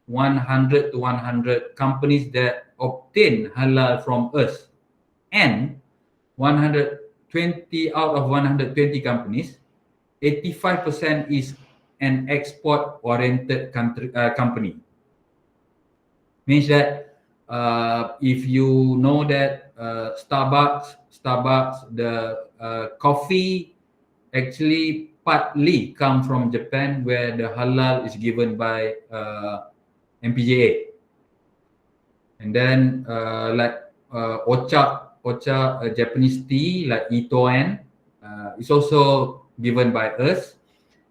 100 to 100 companies that obtain halal from us, and 120 out of 120 companies, 85% is an export-oriented company. Means that if you know that Starbucks, the coffee actually partly come from Japan, where the halal is given by MPJA. And then like Ocha, Japanese tea like Itoen is also given by us.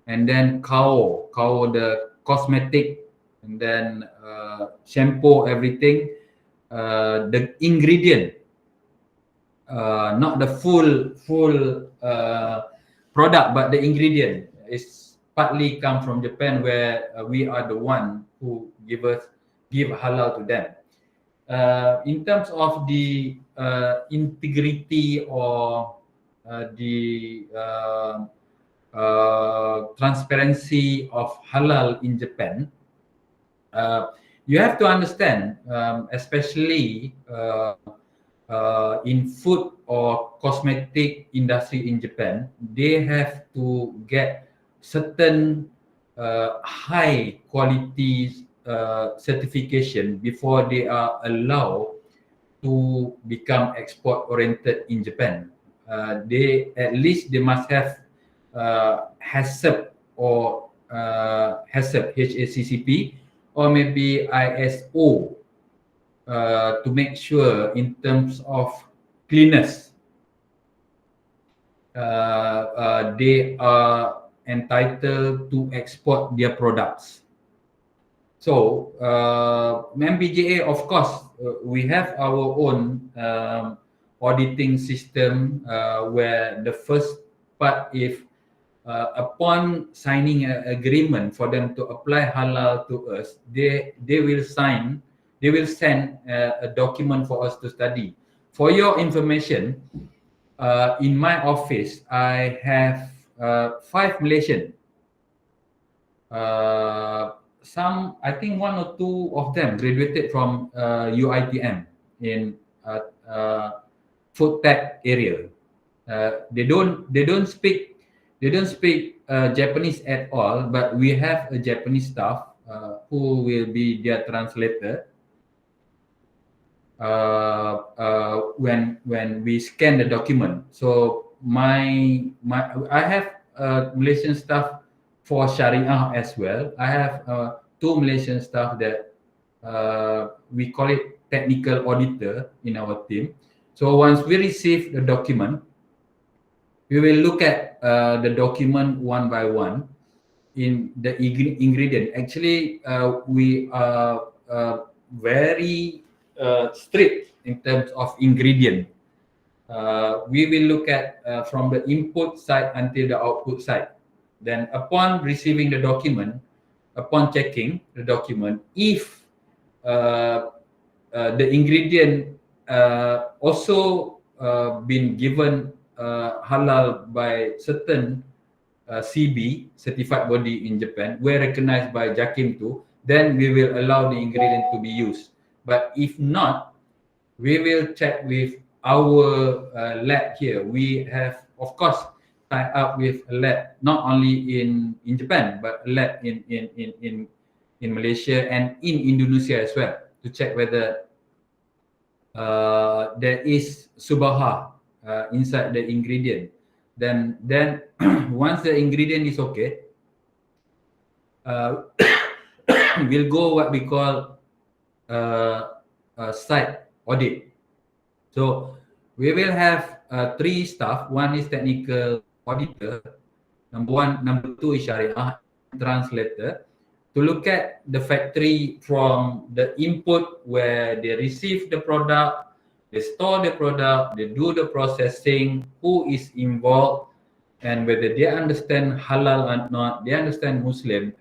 And then Kao, the cosmetic, and then shampoo, everything. The ingredient, not the full product, but the ingredient is partly come from Japan, where we are the one who give halal to them. In terms of the integrity or the transparency of halal in Japan, you have to understand, especially in food or cosmetic industry in Japan, they have to get certain high quality certification before they are allowed to become export oriented in Japan. They must have HACCP or HACCP or maybe ISO to make sure in terms of cleanness they are entitled to export their products. So MPJA, of course, we have our own auditing system where the first part, if upon signing an agreement for them to apply halal to us, they will send a document for us to study. For your information, in my office, I have 5 Malaysian. Some, I think 1 or 2 of them graduated from UiTM in food tech area. They don't speak Japanese at all, but we have a Japanese staff who will be their translator when we scan the document. So I have Malaysian staff for Sharia as well. I have 2 Malaysian staff that we call it technical auditor in our team. So once we receive the document, we will look at the document one by one in the ingredient. Actually, we are very strict in terms of ingredient. We will look at from the input side until the output side. Then upon receiving the document, upon checking the document, if the ingredient also been given halal by certain CB, certified body in Japan, were recognized by JAKIM too, then we will allow the ingredient to be used. But if not, we will check with our lab here. We have, of course, tied up with a lab not only in Japan, but a lab in Malaysia and in Indonesia as well, to check whether there is subahah inside the ingredient. Then once the ingredient is okay, we'll go what we call site audit. So we will have 3 staff. One is technical auditor, number 1, number 2 is Sharia translator, to look at the factory from the input where they receive the product, they store the product, they do the processing, who is involved, and whether they understand halal or not, they understand Muslim.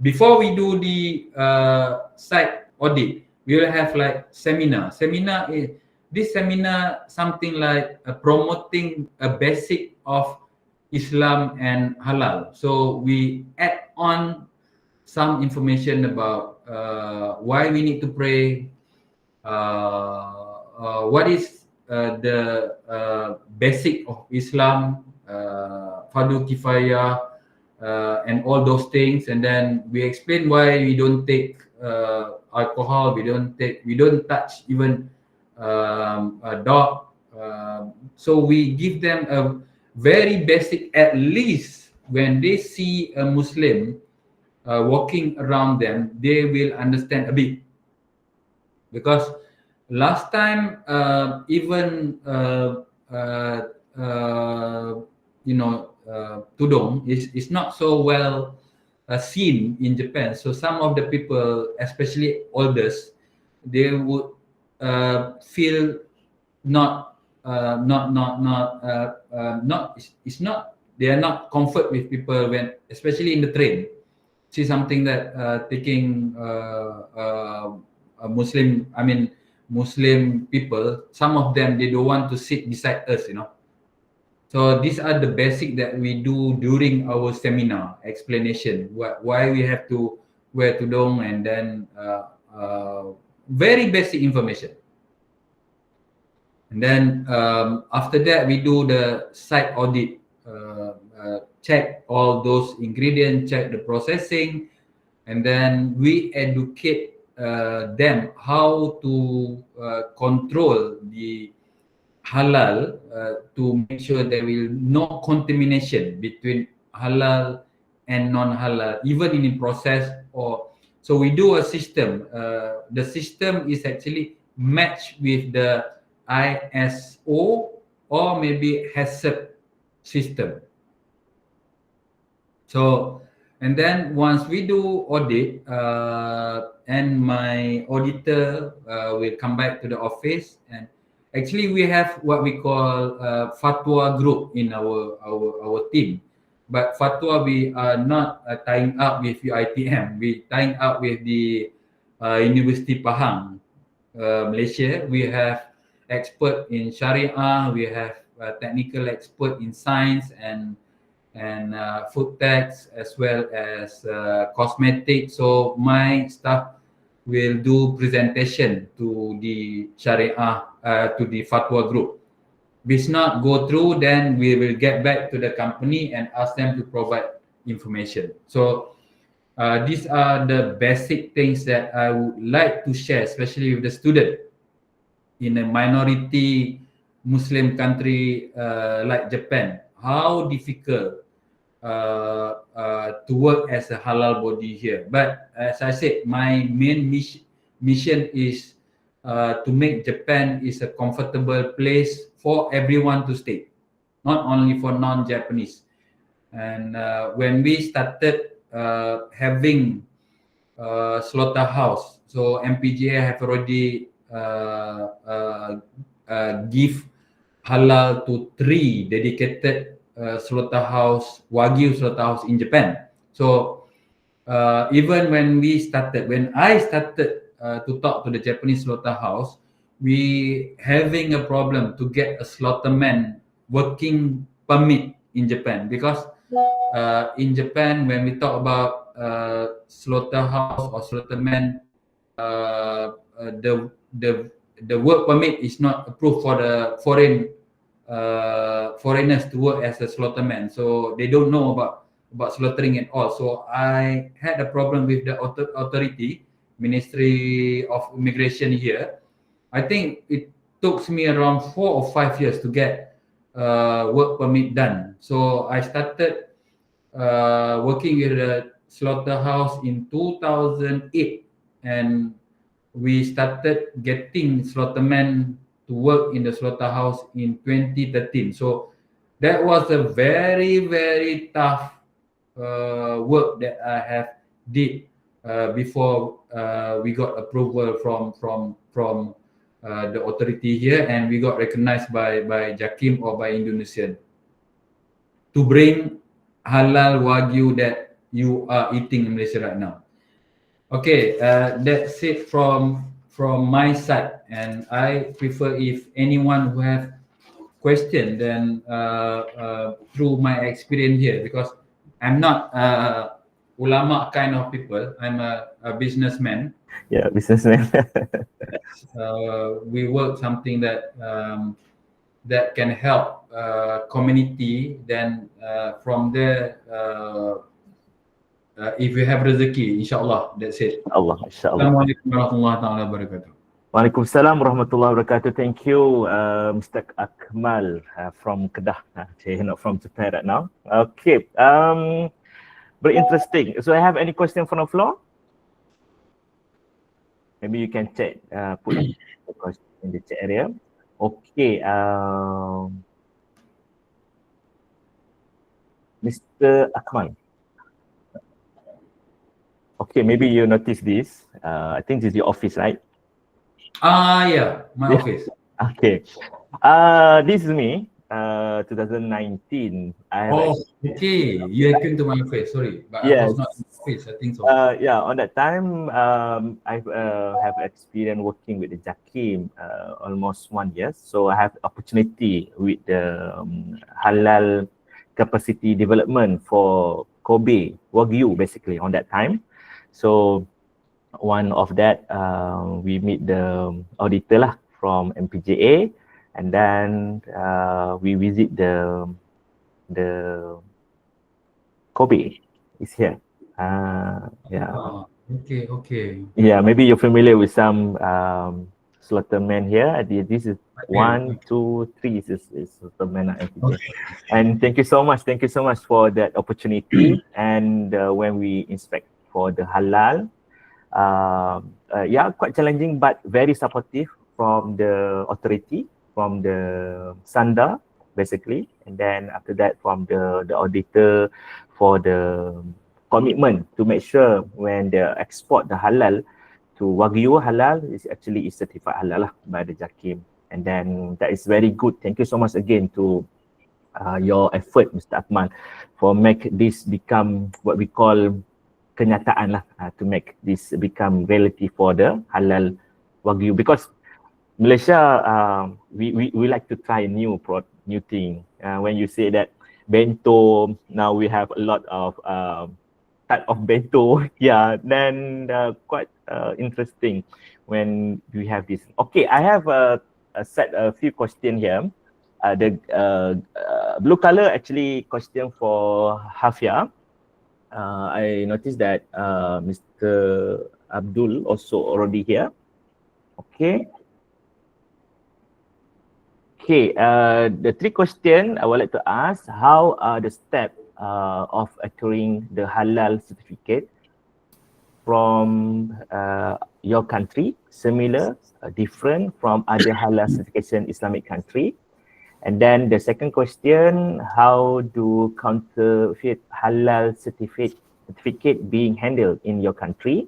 Before we do the site audit, we will have like seminar. This seminar something like promoting a basic of Islam and halal. So we add on some information about why we need to pray, what is the basic of Islam, fardu kifayah, and all those things. And then we explain why we don't take alcohol, we don't touch even a dog. So we give them a very basic, at least when they see a Muslim walking around them, they will understand a bit. Because last time, even tudong is not so well seen in Japan. So some of the people, especially elders, they would feel they are not comfort with people when, especially in the train. See something that taking a Muslim, Muslim people, some of them, they don't want to sit beside us, So these are the basic that we do during our seminar explanation. Why we have to wear tudung, and then very basic information. And then after that, we do the site audit, check all those ingredients, check the processing, and then we educate them how to control the halal to make sure there will no contamination between halal and non-halal, even in the process. Or so we do a system. The system is actually matched with the ISO or maybe HACCP system. So, and then once we do audit, and my auditor will come back to the office, and actually we have what we call fatwa group in our team. But fatwa, we are not tying up with UiTM. We tying up with the University Pahang, Malaysia. We have expert in Sharia. We have technical expert in science and food tax, as well as cosmetics. So my staff will do presentation to the Sharia, to the fatwa group. If it's not go through, then we will get back to the company and ask them to provide information. So these are the basic things that I would like to share, especially with the student in a minority Muslim country like Japan. How difficult to work as a halal body here. But as I said, my main mission is to make Japan is a comfortable place for everyone to stay, not only for non-Japanese. And when we started having slaughterhouse, so MPJA have already give halal to 3 dedicated slaughterhouse, Wagyu slaughterhouse in Japan. So even when I started to talk to the Japanese slaughterhouse, we having a problem to get a slaughterman working permit in Japan, because in Japan, when we talk about slaughterhouse or slaughterman, the work permit is not approved for the foreigners to work as a slaughterman, so they don't know about slaughtering at all. So I had a problem with the authority, Ministry of Immigration here. I think it took me around 4 or 5 years to get work permit done. So I started working with the slaughterhouse in 2008, and we started getting slaughtermen to work in the slaughterhouse in 2013. So that was a very, very tough work that I have did before we got approval from the authority here, and we got recognized by JAKIM or by Indonesian to bring halal Wagyu that you are eating in Malaysia right now. Okay, that's it from my side, and I prefer if anyone who have question, then through my experience here, because I'm not ulama kind of people. I'm a businessman. Yeah, businessman. We work something that that can help community. Then from there, if you have rezeki, insyaAllah, that's it. Allah, insyaAllah. Assalamualaikum warahmatullahi taala wabarakatuh. Waalaikumsalam warahmatullahi wabarakatuh. Thank you, Mr. Akmal from Kedah, not from Japan right now. Okay, very interesting. So I have any question from the floor? Maybe you can check, put the question in the chat area. Okay, Mr. Akmal. Okay, maybe you notice this. I think this is your office, right? Yeah, my office. Okay. This is me. 2019. Okay. You came to my office. Sorry, but yes. I was not in the office. I think so. Yeah, on that time, I have experience working with the JAKIM almost 1 year. So I have opportunity with the halal capacity development for Kobe Wagyu, basically on that time. So one of that, we meet the auditor lah from MPJA, and then we visit the Kobe is here. Yeah. Okay. Yeah, maybe you're familiar with some slaughtermen here. This is one, two, three is slaughtermen at MPJA. Okay. And thank you so much for that opportunity. And when we inspect for the halal, yeah, quite challenging but very supportive from the authority, from the Sanda basically, and then after that from the auditor for the commitment to make sure when they export the halal to Wagyu halal is certified halal lah by the JAKIM. And then that is very good. Thank you so much again to your effort, Mr. Akmal, for make this become what we call kenyataan lah, to make this become reality for the halal Wagyu, because Malaysia, we like to try new thing. When you say that bento, now we have a lot of type of bento, yeah, then quite interesting when we have this. Okay, I have set a few questions here. The blue color actually question for Hafia. I noticed that Mr. Abdul also already here. Okay. Okay, the three questions I would like to ask: how are the steps of acquiring the halal certificate from your country, similar, different from other halal certification Islamic country? And then the second question: how do counterfeit halal certificate being handled in your country?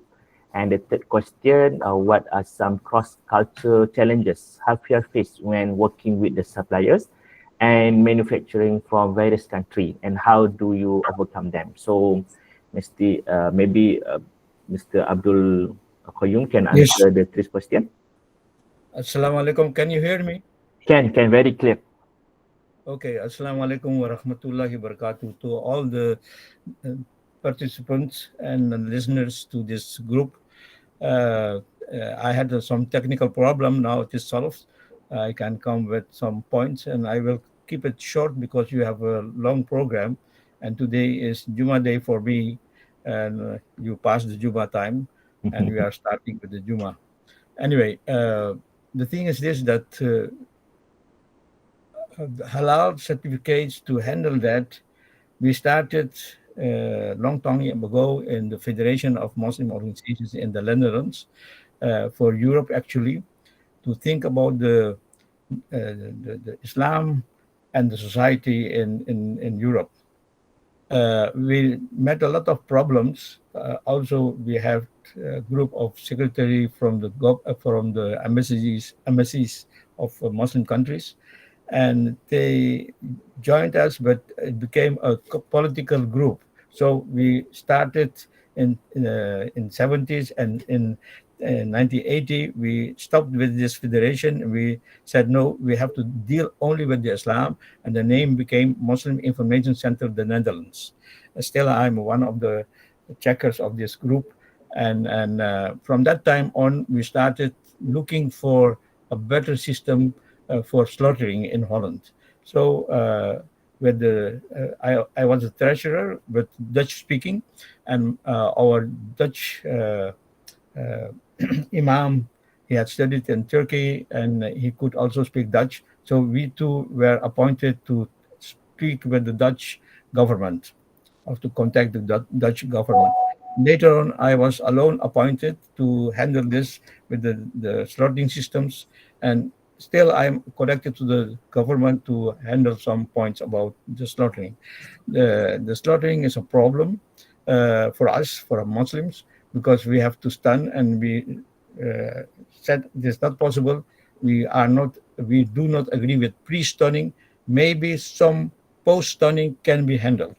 And the third question, what are some cross-cultural challenges Hafia faced when working with the suppliers and manufacturing from various countries, and how do you overcome them? So, maybe Mr. Abdul Qayyome can answer the three questions. Assalamualaikum. Can you hear me? Can, very clear. Okay. Assalamualaikum warahmatullahi wabarakatuh to all the participants and listeners to this group. I had some technical problem. Now it is solved. I can come with some points, and I will keep it short because you have a long program, and today is Juma day for me, and you passed the Juma time, and we are starting with the Juma. Anyway, the thing is this, that halal certificates, to handle that, we started long time ago in the Federation of Muslim Organizations in the Netherlands, for Europe actually, to think about the Islam and the society in Europe. We met a lot of problems. Also, we have a group of secretary from the embassies of Muslim countries, and they joined us, but it became a political group. So we started in 70s, and in 1980 we stopped with this federation. We said no, we have to deal only with the Islam, and the name became Muslim Information Center of the Netherlands. Still, I'm one of the checkers of this group, and from that time on, we started looking for a better system for slaughtering in Holland. So with I was a treasurer, but Dutch speaking, and our Dutch imam, he had studied in Turkey, and he could also speak Dutch. So we two were appointed to speak with the Dutch government, or to contact the Dutch government. Later on, I was alone appointed to handle this with the slaughtering systems, and still I'm connected to the government to handle some points about the slaughtering. The slaughtering is a problem for us, for Muslims, because we have to stun, and we said it is not possible. We do not agree with pre-stunning. Maybe some post-stunning can be handled.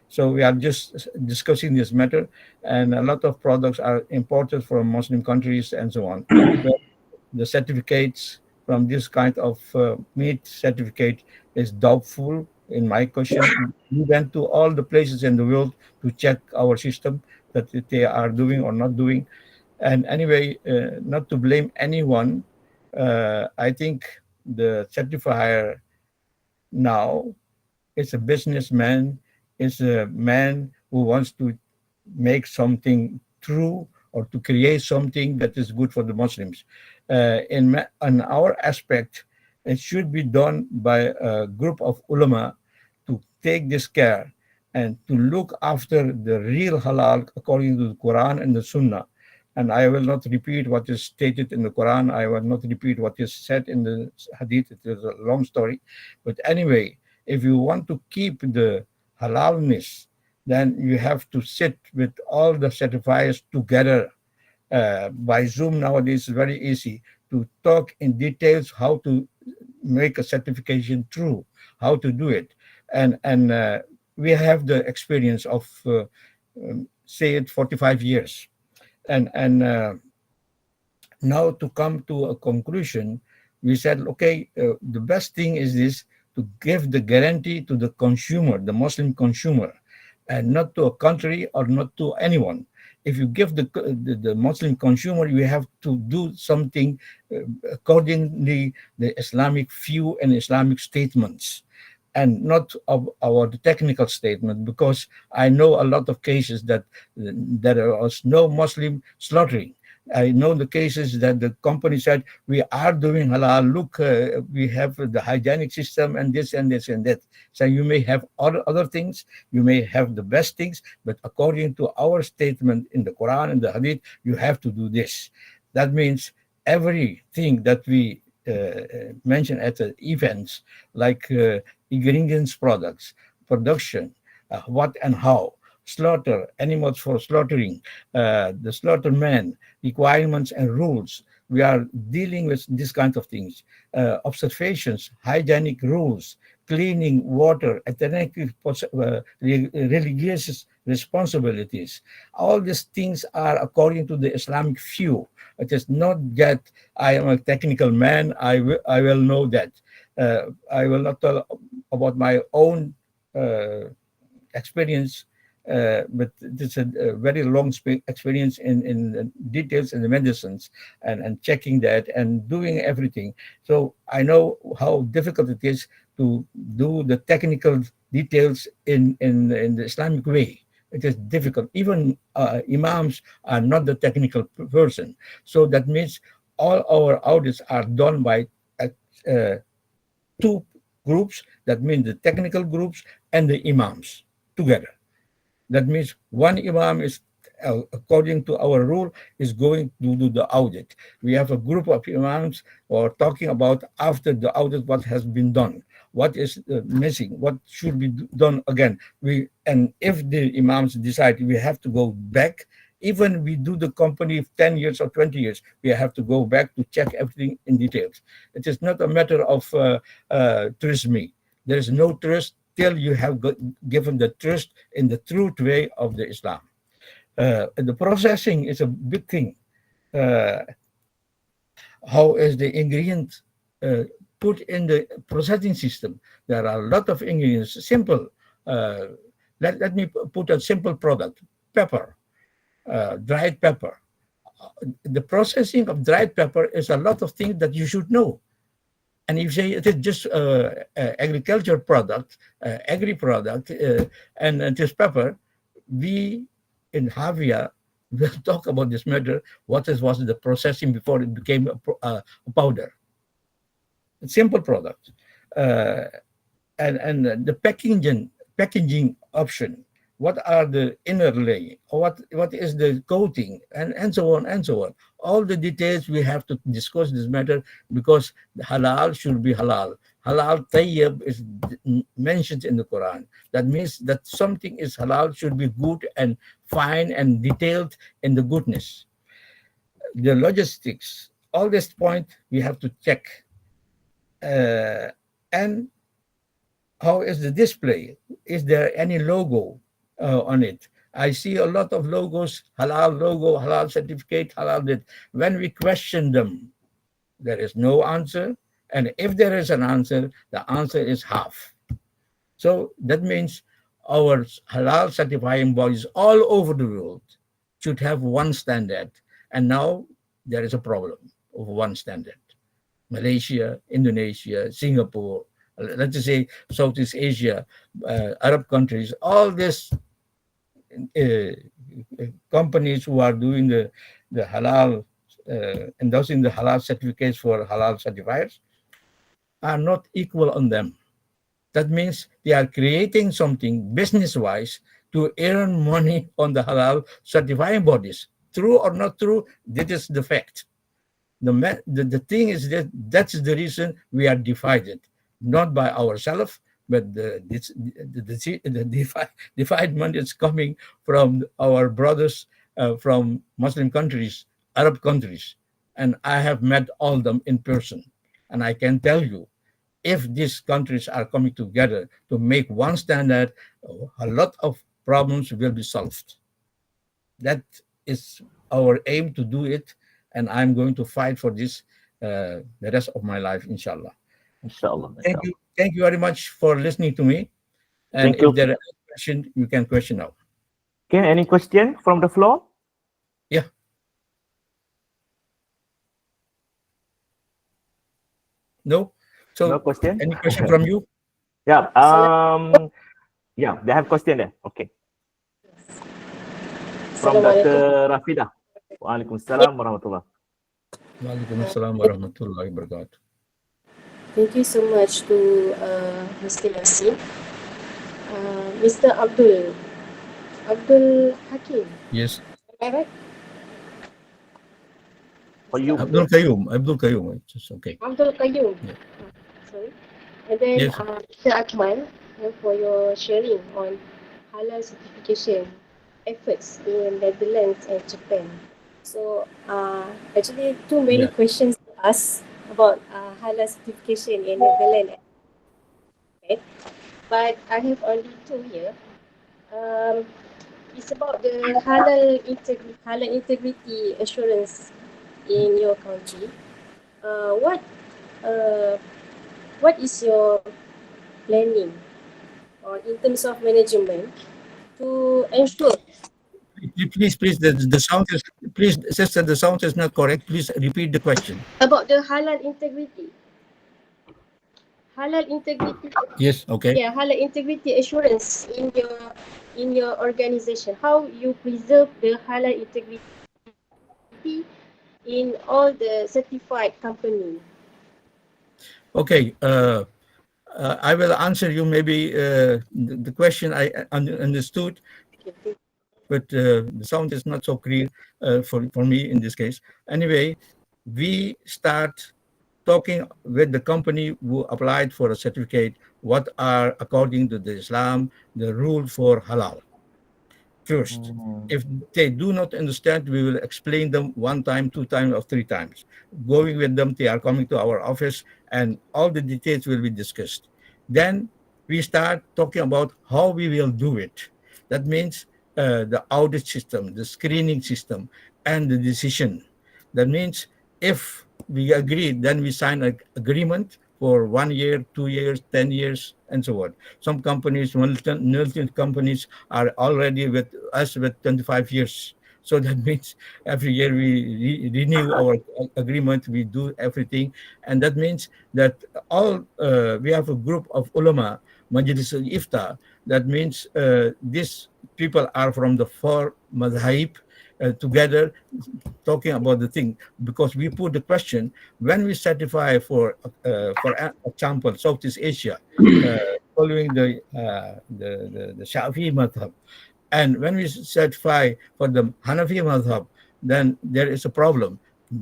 So we are just discussing this matter, and a lot of products are imported from Muslim countries and so on. But the certificates from this kind of meat certificate is doubtful. In my question, we went to all the places in the world to check our system, that they are doing or not doing. And anyway, not to blame anyone, I think the certifier now is a businessman, is a man who wants to make something true or to create something that is good for the Muslims. In our aspect, it should be done by a group of ulama to take this care and to look after the real halal according to the Quran and the Sunnah. And I will not repeat what is stated in the Quran. I will not repeat what is said in the Hadith. It is a long story. But anyway, if you want to keep the halalness, then you have to sit with all the certifiers together. By Zoom nowadays, it's very easy to talk in details how to make a certification true, how to do it. And we have the experience of, say it, 45 years. And now to come to a conclusion, we said, okay, the best thing is this, to give the guarantee to the consumer, the Muslim consumer, and not to a country or not to anyone. If you give the Muslim consumer, you have to do something accordingly the Islamic view and Islamic statements, and not of our technical statement, because I know a lot of cases that there was no Muslim slaughtering. I know the cases that the company said, we are doing halal, look, we have the hygienic system and this and this and that. So you may have other things, you may have the best things, but according to our statement in the Quran and the Hadith, you have to do this. That means everything that we mention at the events, like ingredients, products, production, what and how, slaughter, animals for slaughtering, the slaughterman, requirements and rules. We are dealing with these kinds of things. Observations, hygienic rules, cleaning water, ethnic, religious responsibilities. All these things are according to the Islamic view. It is not that I am a technical man, I will know that. I will not tell about my own experience, but it's a very long experience in details in the medicines and checking that and doing everything. So I know how difficult it is to do the technical details in the Islamic way. It is difficult. Even imams are not the technical person. So that means all our audits are done by two groups. That means the technical groups and the imams together. That means one imam is, according to our rule, is going to do the audit. We have a group of imams who are talking about after the audit what has been done, what is missing, what should be done again. And if the imams decide we have to go back, even we do the company 10 years or 20 years, we have to go back to check everything in details. It is not a matter of trust me. There is no trust till you have given the trust in the truth way of the Islam. The processing is a big thing. How is the ingredient put in the processing system? There are a lot of ingredients. Simple. Let me put a simple product: pepper, dried pepper. The processing of dried pepper is a lot of things that you should know. And if you say it is just agriculture product, agri-product, and it is pepper, we in HFFIA will talk about this matter. What was the processing before it became a powder? A simple product. And the packaging option. What are the inner layer? What is the coating? And so on and so on. All the details we have to discuss this matter, because the halal should be halal. Halal tayyib is mentioned in the Quran. That means that something is halal should be good and fine and detailed in the goodness. The logistics, all this point we have to check. And how is the display? Is there any logo on it? I see a lot of logos, halal logo, halal certificate, halal that. When we question them, there is no answer. And if there is an answer, the answer is half. So that means our halal certifying bodies all over the world, should have one standard. And now there is a problem of one standard. Malaysia, Indonesia, Singapore, let's just say Southeast Asia, Arab countries, all these companies who are doing the halal, endorsing the halal certificates for halal certifiers are not equal on them. That means they are creating something business-wise to earn money on the halal certifying bodies. True or not true, that is the fact. The thing is that that's the reason we are divided, not by ourselves, but the dividement is coming from our brothers from Muslim countries, Arab countries. And I have met all of them in person. And I can tell you, if these countries are coming together to make one standard, a lot of problems will be solved. That is our aim to do it, and I'm going to fight for this the rest of my life, inshallah. Inshallah. Thank you very much for listening to me. And Thank you. if there are any questions, you can question now. Okay, any question from the floor? Yeah. No? So No question? any question from you? Yeah. Yeah, they have question there. Okay. From Dr. Rafida. Waalaikumsalam warahmatullah. Waalaikumsalam warahmatullahi wabarakatuh. Thank you so much to Mr. Yassin. Mr. Abdul Hakim. Yes. Am I right? For you. Abdul Qayyome. It's okay. Abdul Qayyome. Yeah. Sorry. And then Yes. Mr. Akmal, for your sharing on halal certification efforts in Netherlands and Japan. So actually too many Yeah. questions to ask about halal certification in Netherlands. Okay. But I have only two here. It's about the halal integrity assurance in your country. What is your planning or in terms of management to ensure? Please, the sound is, please, sister, the sound is not correct. Please repeat the question. About the halal integrity. Halal integrity. Yes, okay. Yeah, halal integrity assurance in your organization. How you preserve the halal integrity in all the certified company. Okay. I will answer you maybe the question I understood, but the sound is not so clear for me in this case. Anyway, we start talking with the company who applied for a certificate, what are, according to the Islam, the rule for halal. First, if they do not understand, we will explain them one time, two times, or three times. Going with them, they are coming to our office, and all the details will be discussed. Then we start talking about how we will do it. That means the audit system, the screening system, and the decision. That means if we agree, then we sign an agreement for 1 year, 2 years, 10 years, and so on. Some companies, multi companies, are already with us with 25 years. So that means every year we renew our agreement, we do everything. And that means that all we have a group of ulama, Majlis al-Ifta. That means these people are from the four madhaib together talking about the thing, because we put the question when we certify for example Southeast Asia following the Shafi'i madhab, and when we certify for the Hanafi madhab, then there is a problem.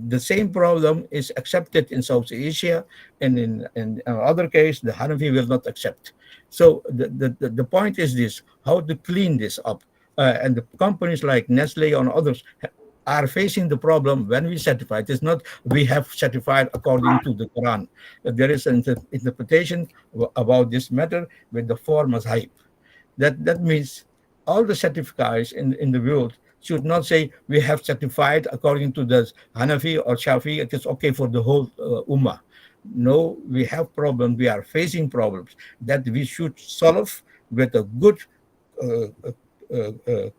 The same problem is accepted in South Asia, and in other case the Hanafi will not accept. So the point is this: how to clean this up. And the companies like Nestle and others are facing the problem when we certify. It is not we have certified according to the Quran. There is an interpretation about this matter with the four mazhab. That means all the certificates in the world should not say we have certified according to the Hanafi or Shafi. It is okay for the whole ummah. No, we have problems. We are facing problems that we should solve with a good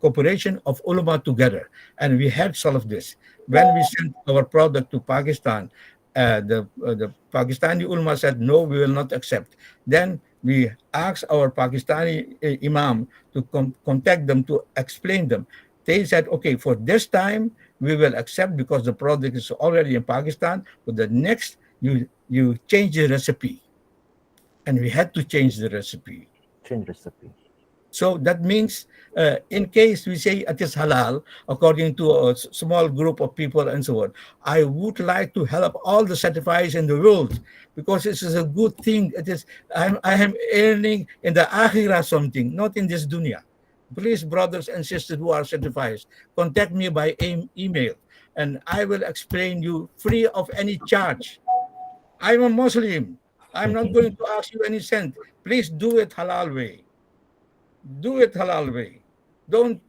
cooperation of ulama together, and we had solved this. When we sent our product to Pakistan, the Pakistani ulama said, no, we will not accept. Then we asked our Pakistani imam to contact them to explain them. They said, okay, for this time, we will accept because the product is already in Pakistan. But the next, you change the recipe. And we had to change the recipe. Change recipe. So that means in case we say it is halal, according to a small group of people and so on, I would like to help all the certifiers in the world because this is a good thing. It is I am earning in the akhirah something, not in this dunya. Please, brothers and sisters who are certifiers, contact me by email and I will explain you free of any charge. I'm a Muslim. I'm not going to ask you any cent. Please do it halal way. Do it halal way. Don't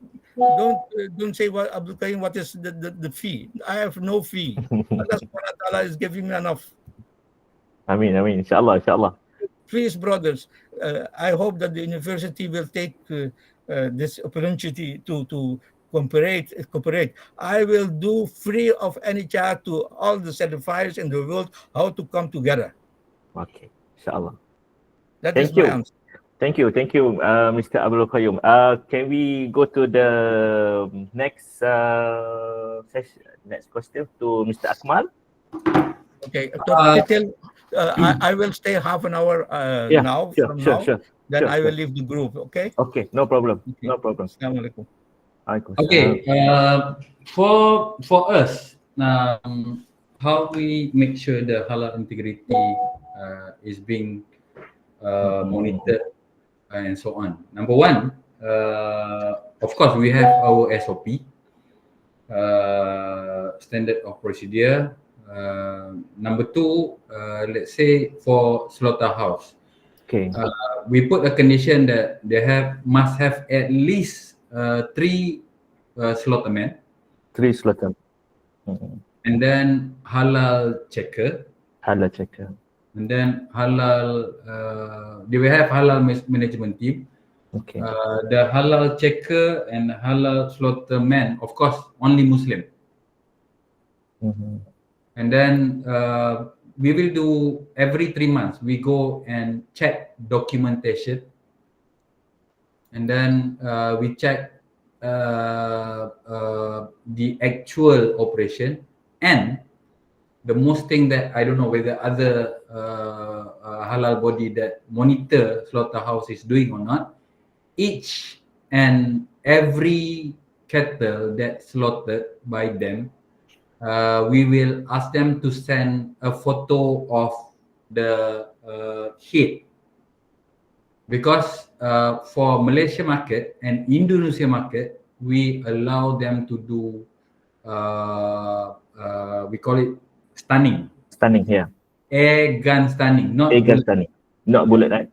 say what Abdul Qayyome, what is the fee? I have no fee. Allah subhanahu wa ta'ala is giving me enough. Ameen, inshallah. Please, brothers, I hope that the university will take this opportunity to cooperate. I will do free of any charge to all the certifiers in the world how to come together. Okay, inshallah. That is my answer. Thank you, Mr. Abdul Qayyome. Can we go to the next session, next question to Mr. Akmal? Okay, I will stay half an hour now. Sure. Then I will leave the group. Okay. Okay, no problem. Okay. No problem. Assalamualaikum. Okay. For us, how we make sure the halal integrity is being monitored and so on. Number one, of course, we have our SOP, standard of procedure. Number two, let's say for slaughterhouse, okay, we put a condition that they must have at least 3 slaughtermen. 3 slaughtermen. And then halal checker. And then halal, they will have halal management team. Okay. The halal checker and halal slaughterman, of course, only Muslim. And then we will do every 3 months. We go and check documentation, and then we check the actual operation. And the most thing that I don't know whether other halal body that monitor slaughterhouse is doing or not, each and every cattle that's slaughtered by them, we will ask them to send a photo of the head, because for Malaysia market and Indonesia market, we allow them to do we call it stunning. Air gun stunning, not bullet, right?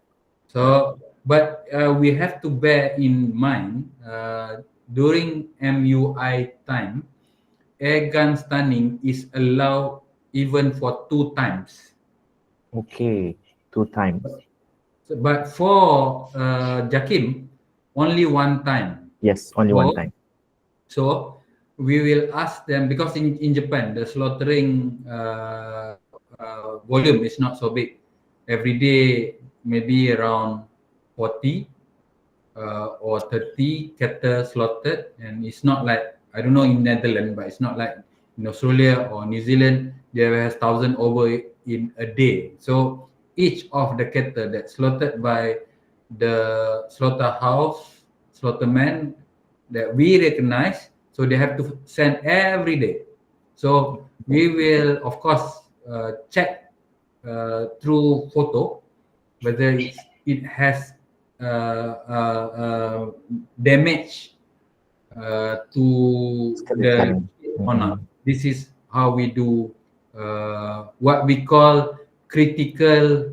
So, but we have to bear in mind during MUI time, air gun stunning is allowed even for 2 times. Okay, 2 times. So, but for Jakim, only 1 time. Yes, only 1 time. So we will ask them, because in Japan, the slaughtering volume is not so big. Every day, maybe around 40 or 30 cattle slaughtered, and it's not like, I don't know in Netherlands, but it's not like in Australia or New Zealand, there has 1,000 over in a day. So each of the cattle that's slaughtered by the slaughterhouse, slaughterman that we recognize, so they have to send every day. So we will, of course, check through photo whether it has damage to the or not. This is how we do what we call critical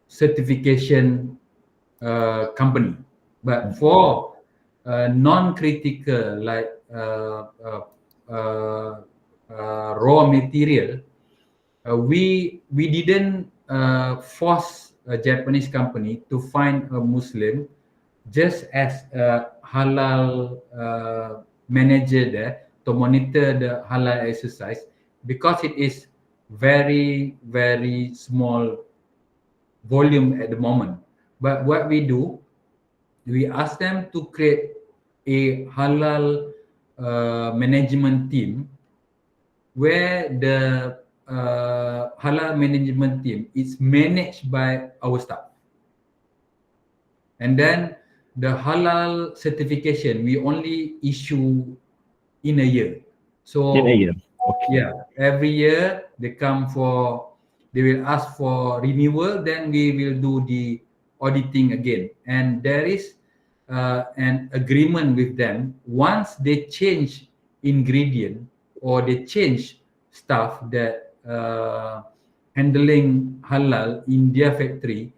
certification company. But for non-critical, like raw material, we didn't force a Japanese company to find a Muslim just as a halal manager there to monitor the halal exercise, because it is very, very small volume at the moment. But what we do, we ask them to create a halal management team, where the halal management team is managed by our staff. And then the halal certification we only issue in a year. So In a year. Okay. yeah, every year they will ask for renewal, then we will do the auditing again. And there is an agreement with them. Once they change ingredient or they change stuff that handling halal in their factory,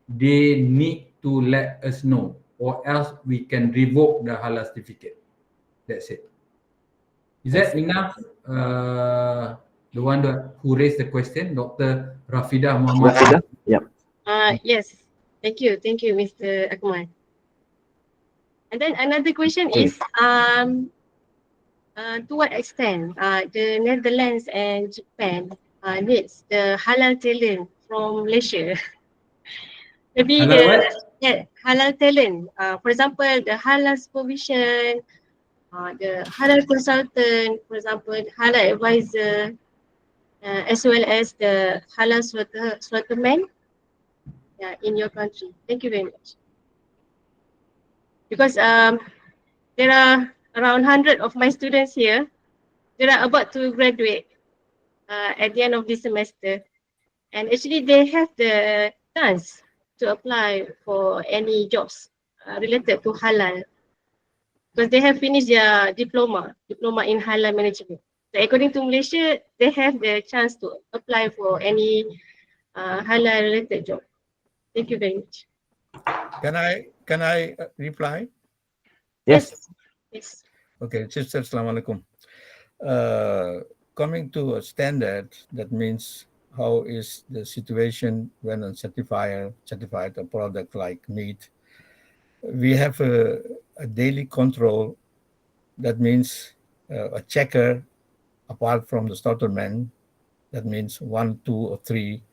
they need to let us know, or else we can revoke the halal certificate. That's it. Is that enough? The one who raised the question, Dr. Rafidah Muhammad. Rafidah? Yep. Yes. Thank you, Mr. Akmal. And then another question is, to what extent the Netherlands and Japan needs the halal talent from Malaysia? Maybe Halal what? halal talent. For example, the halal supervision, the halal consultant, for example, the halal advisor, as well as the halal slaughterman in your country. Thank you very much. Because there are around 100 of my students here. They are about to graduate at the end of this semester. And actually they have the chance to apply for any jobs related to halal, because they have finished their diploma in halal management. So according to Malaysia, they have the chance to apply for any halal related job. Thank you very much. Can I reply? Yes. Yes. Okay, sister, Assalamu alaikum. Coming to a standard, that means how is the situation when a certified a product like meat. We have a daily control. That means a checker apart from the slaughterman. That means 1, 2, or 3,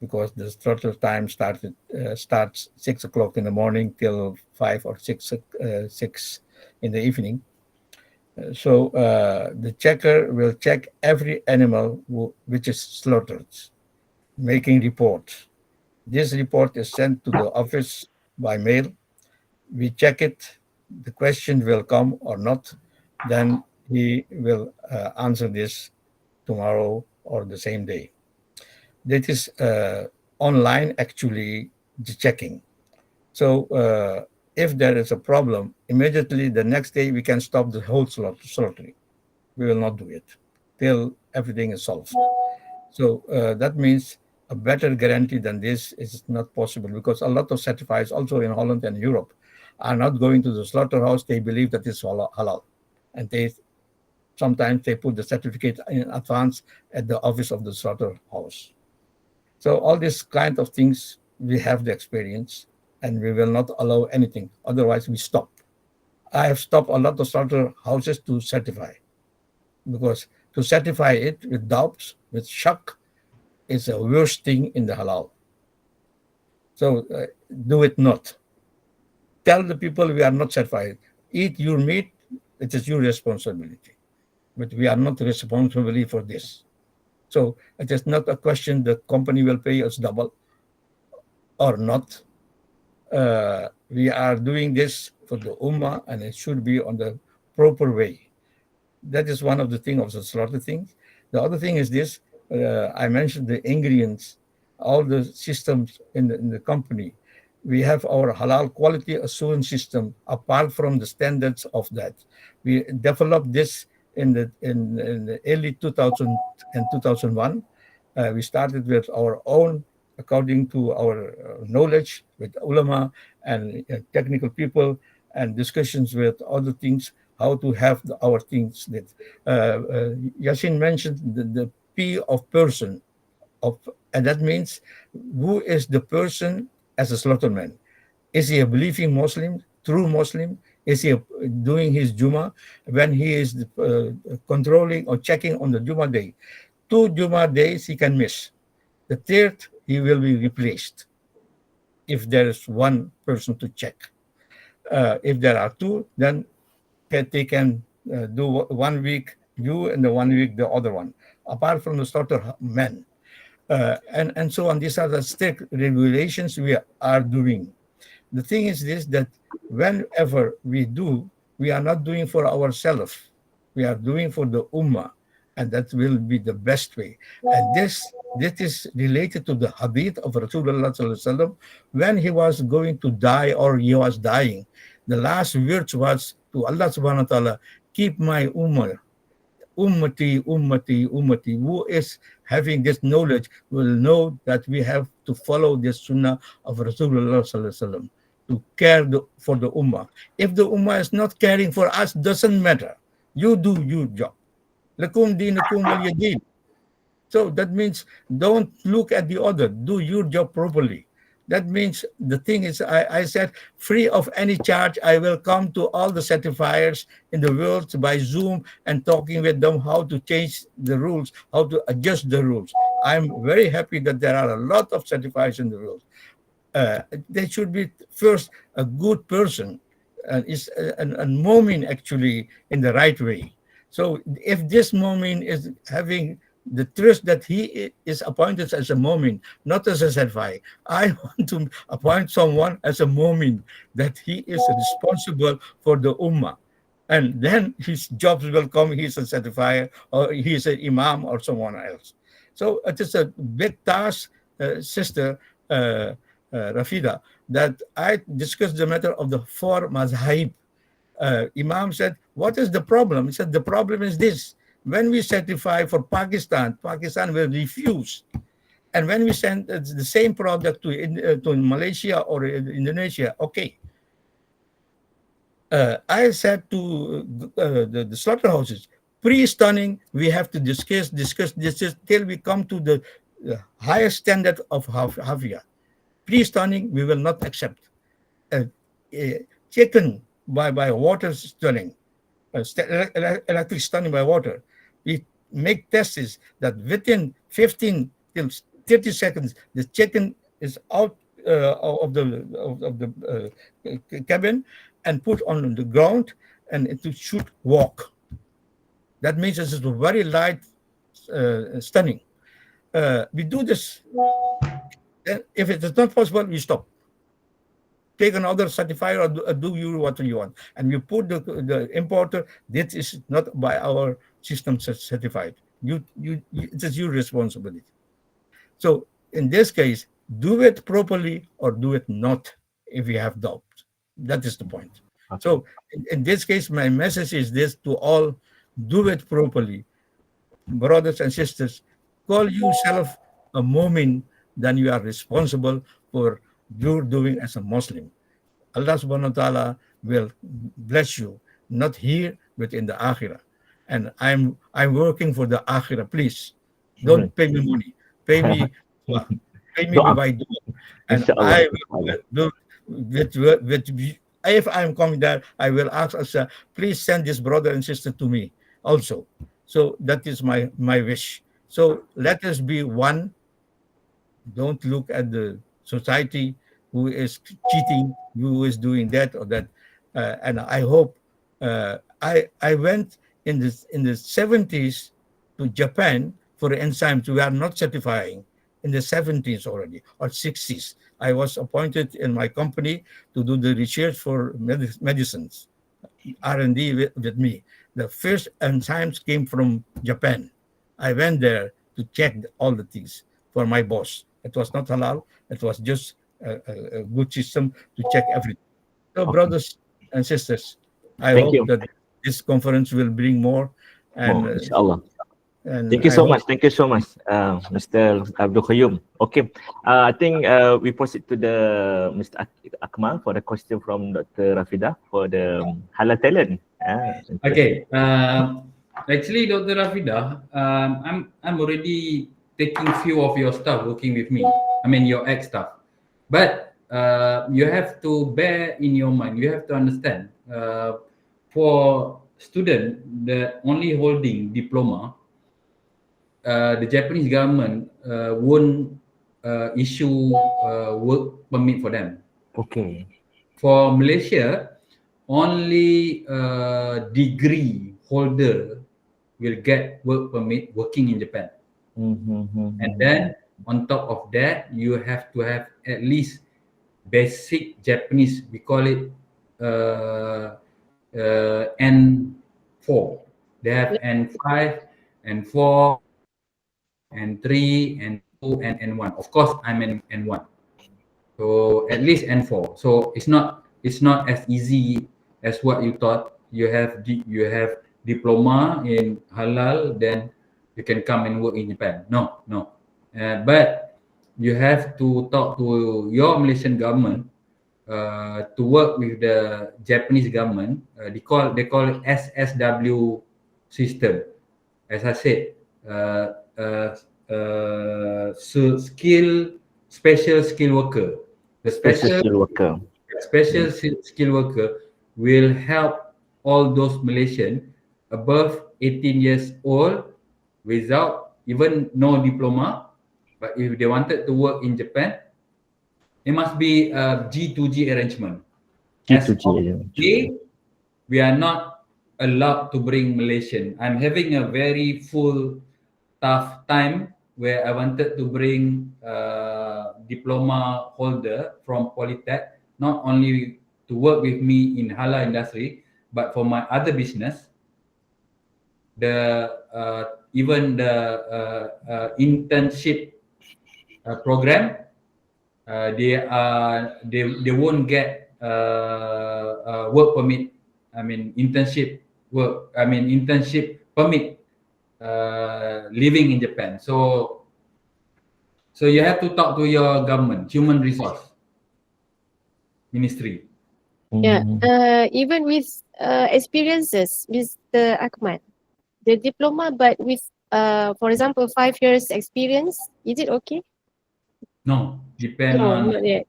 because the slaughter time starts 6 o'clock in the morning till 5 or 6 in the evening. So the checker will check every animal which is slaughtered, making report. This report is sent to the office by mail. We check it. The question will come or not. Then he will answer this tomorrow or the same day. That is online, actually, the checking. So if there is a problem, immediately the next day we can stop the whole slaughtering. We will not do it till everything is solved. So that means a better guarantee than this is not possible, because a lot of certifiers also in Holland and Europe are not going to the slaughterhouse. They believe that it's halal, and sometimes they put the certificate in advance at the office of the slaughterhouse. So all these kind of things, we have the experience, and we will not allow anything. Otherwise, we stop. I have stopped a lot of slaughterhouses to certify, because to certify it with doubts, with shock, is the worst thing in the halal. So do it not. Tell the people we are not certified. Eat your meat, it is your responsibility. But we are not responsible for this. So it is not a question the company will pay us double or not. We are doing this for the Ummah, and it should be on the proper way. That is one of the things of the slaughter things. The other thing is this, I mentioned the ingredients, all the systems in the company. We have our halal quality assurance system apart from the standards of that. We developed this in the early 2000 and 2001. We started with our own, according to our knowledge with ulama and technical people, and discussions with other things, how to have our things. Yasin mentioned the P of person, and that means who is the person as a slaughterman. Is he a believing Muslim, true Muslim? Is he doing his Juma when he is controlling or checking on the Juma day? 2 Juma days he can miss. The third, he will be replaced if there is one person to check. If there are 2, then they can do 1 week you and the 1 week the other one, apart from the slaughter men. And so on. These are the strict regulations we are doing. The thing is this, that whenever we do, we are not doing for ourselves. We are doing for the Ummah. And that will be the best way. And this is related to the hadith of Rasulullah Sallallahu Alaihi Wasallam when he was going to die or he was dying. The last words was to Allah Subhanahu wa Ta'ala, keep my Ummah. Ummati, ummati, ummati. Who is having this knowledge will know that we have to follow the sunnah of Rasulullah Sallallahu Alaihi Wasallam to care for the Ummah. If the Ummah is not caring for us, doesn't matter. You do your job. Lakum dinukum waliyadin. So that means don't look at the other. Do your job properly. That means the thing is, I said, free of any charge, I will come to all the certifiers in the world by Zoom and talking with them how to change the rules, how to adjust the rules. I'm very happy that there are a lot of certifiers in the world. They should be first a good person and is a mu'min actually in the right way. So if this mu'min is having the trust that he is appointed as a mu'min, not as a certifier, I want to appoint someone as a mu'min, that he is responsible for the ummah. And then his jobs will come, he's a certifier or he's an imam or someone else. So it is a big task, Sister Rafida, that I discussed the matter of the 4 mazahib. Imam said, what is the problem? He said, the problem is this. When we certify for Pakistan, Pakistan will refuse. And when we send the same product to Malaysia or Indonesia, okay. I said to the slaughterhouses, pre-stunning, we have to discuss this till we come to the highest standard of HFFIA. Pre-stunning, we will not accept. Chicken by water stunning, electric stunning by water. We make tests that within 15 till 30 seconds, the chicken is out of the cabin and put on the ground, and it should walk. That means this is a very light stunning. We do this. Then if it is not possible, we stop. Take another certifier or do you what you want. And you put the importer, this is not by our system certified. It is your responsibility. So in this case, do it properly or do it not if you have doubt. That is the point. Okay. So in this case, my message is this to all: do it properly. Brothers and sisters, call yourself a mu'min, then you are responsible for your doing as a Muslim. Allah subhanahu wa ta'ala will bless you, not here, but in the akhirah. And I'm working for the akhirah. Please, don't pay me money. Pay me by doing. And I will if I'm coming there, I will ask us, please send this brother and sister to me also. So that is my wish. So let us be one. Don't look at the society who is cheating, who is doing that or that. And I hope I went in the 70s to Japan for enzymes. We are not certifying in the 70s already or 60s. I was appointed in my company to do the research for medicines, R&D with me. The first enzymes came from Japan. I went there to check all the things for my boss. It was not halal. It was just a good system to check everything. So, brothers and sisters, I hope that this conference will bring more. And inshallah. Thank you so much. Thank you so much, Mr. Abdul Qayyome. Okay, I think we proceed to the Mr. Akmal for the question from Dr. Rafida for the halal talent. Okay. Actually, Dr. Rafida, I'm already taking few of your stuff working with me. I mean your ex stuff. But you have to bear in your mind, you have to understand, for student that only holding diploma, the Japanese government won't issue work permit for them. Okay. For Malaysia, only degree holder will get work permit working in Japan. And then on top of that, you have to have at least basic Japanese. We call it N4. They have N5, N4, N3, N2, and N1. Of course, I'm in N1. So at least N4. So it's not as easy as what you thought. You have diploma in Halal, then you can come and work in Japan. No. But you have to talk to your Malaysian government to work with the Japanese government. They call it SSW system. As I said, special skill worker. The special skill worker will help all those Malaysians above 18 years old without even no diploma. But if they wanted to work in Japan, it must be a G2G arrangement. G2G. We are not allowed to bring Malaysian. I'm having a very tough time where I wanted to bring diploma holder from Polytech, not only to work with me in halal industry, but for my other business. Even the internship program, they won't get work permit. Internship permit living in Japan. So you have to talk to your government, human resource ministry. Yeah. Even with experiences, Mr. Akmal, the diploma, but with for example 5 years experience, is it okay? No, depend No, on. not yet.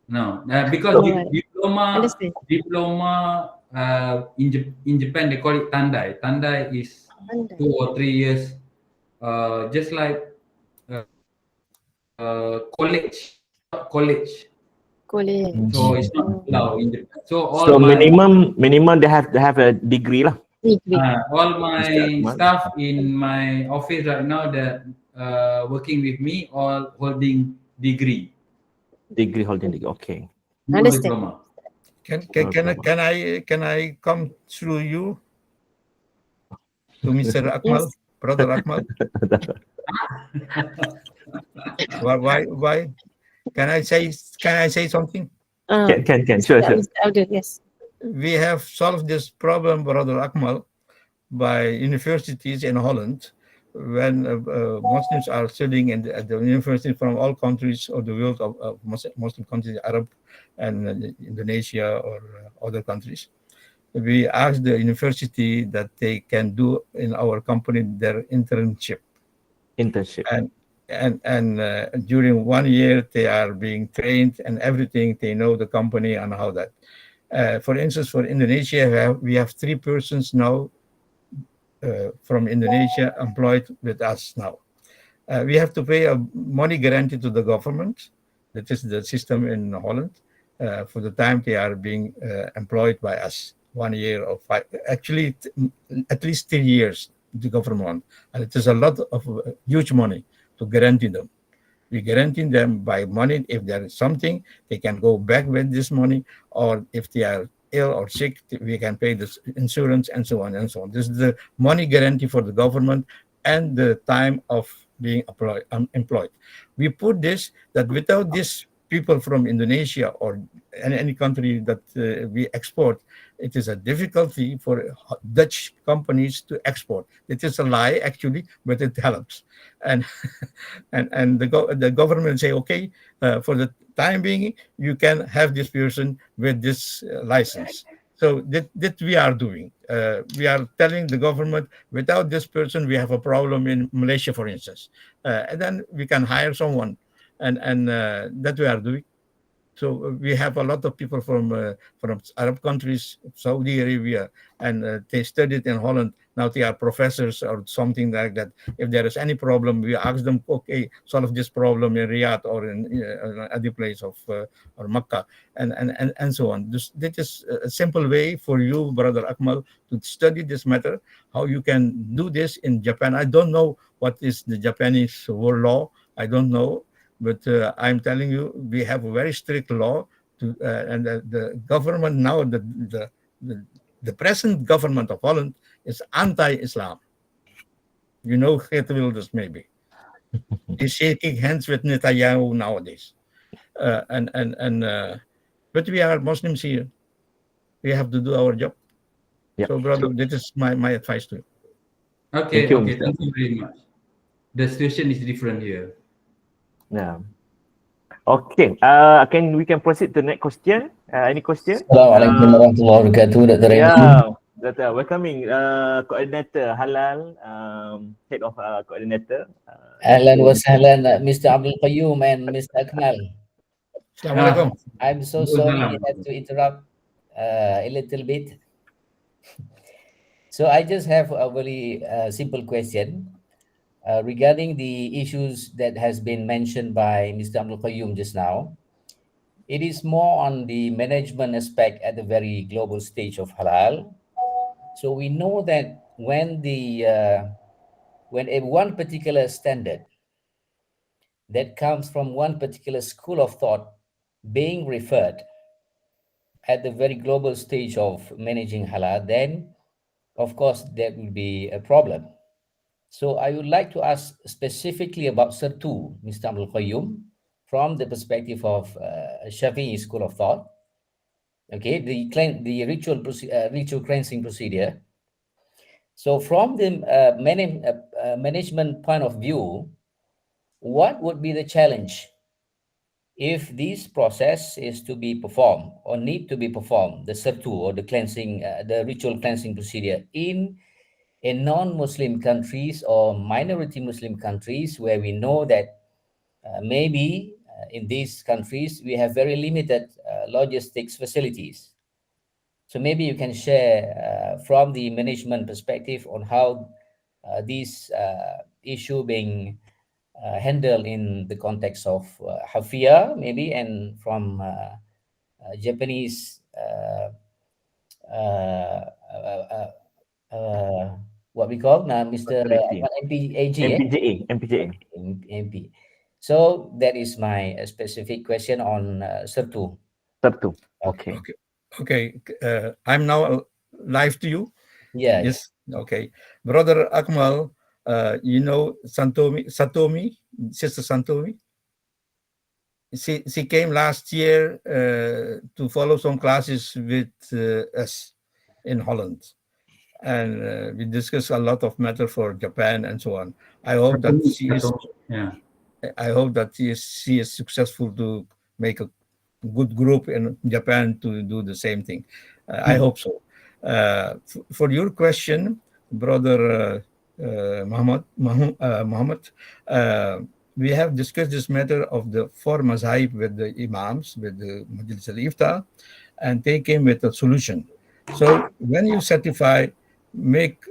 No, because diploma in Japan they call it tandai. Tandai is 2 or 3 years, just like college. So it's not allowed in Japan. So minimum they have a degree lah. All my staff in my office right now that working with me all holding degree. Okay. Understand. Can I come through you to Mr. Akmal, Yes. Brother Akmal? Why? Can I say something? Can. Sure. Abdul, yes. We have solved this problem, Brother Akmal, by universities in Holland. When Muslims are studying at the university from all countries of the world, of Muslim countries, Arab and Indonesia or other countries, we ask the university that they can do in our company their internship. And during 1 year they are being trained and everything. They know the company and how that. For instance, for Indonesia, we have 3 persons now from Indonesia employed with us now. We have to pay a money guarantee to the government. That is the system in Holland. For the time they are being employed by us, 1 year or 5, actually at least 10 years, the government. And it is a lot of huge money to guarantee them. We guarantee them by money. If there is something, they can go back with this money, or if they are ill or sick, we can pay the insurance and so on and so on. This is the money guarantee for the government and the time of being employed. We put this, that without these people from Indonesia or any country that we export, it is a difficulty for Dutch companies to export. It is a lie actually, but it helps. And the government say, okay, for the time being, you can have this person with this license. So that we are doing. We are telling the government, without this person, we have a problem in Malaysia, for instance. And then we can hire someone, and that we are doing. So we have a lot of people from Arab countries, Saudi Arabia, and they studied in Holland. Now they are professors or something like that. If there is any problem, we ask them, okay, solve this problem in Riyadh or in other place of or Makkah, and so on. This is a simple way for you, brother Akmal, to study this matter. How you can do this in Japan? I don't know what is the Japanese war law. I don't know. But I'm telling you, we have a very strict law, and the government now, the present government of Holland is anti-Islam. You know, Geert Wilders maybe. He's shaking hands with Netanyahu nowadays, but we are Muslims here. We have to do our job. Yeah. So, brother, this is my advice to you. Okay, Thank you, okay, Mr. thank you very much. The situation is different here. Yeah. Okay. We can proceed to the next question. Any question? Assalamualaikum warahmatullahi wabarakatuh, Dr. Remy. Yeah. Dr. Welcoming coordinator Halal, head of coordinator. Ahlan wa sahlan, Mr. Abdul Qayyome and Mr. Akmal. Assalamualaikum. I'm so sorry I had to interrupt a little bit. So I just have a very simple question regarding the issues that has been mentioned by Mr. Abdul Qayyome just now. It is more on the management aspect at the very global stage of Halal. So we know that when one particular standard that comes from one particular school of thought being referred at the very global stage of managing Halal, then of course there will be a problem. So I would like to ask specifically about Sir 2, Mr. Abdul Qayyome, from the perspective of Shafi'i school of thought. Okay, the ritual cleansing procedure. So from the management point of view, what would be the challenge if this process is to be performed or need to be performed, the Sirtu or the cleansing, the ritual cleansing procedure in non-Muslim countries or minority Muslim countries where we know that maybe in these countries we have very limited logistics facilities. So maybe you can share from the management perspective on how this issue being handled in the context of HFFIA maybe, and from Japanese what we call now, Mr. MPJA. MP. So that is my specific question on Sertu. Sertu. Okay. I'm now live to you. Yeah. Yes. Okay. Brother Akmal, you know Satomi, Sister Santomi? She came last year to follow some classes with us in Holland. And we discussed a lot of matter for Japan and so on. I hope that she is successful to make a good group in Japan to do the same thing. I hope so. For your question, brother Muhammad, we have discussed this matter of the four mazahib with the imams, with the Majlis al-Ifta, and they came with a solution. So when you certify, make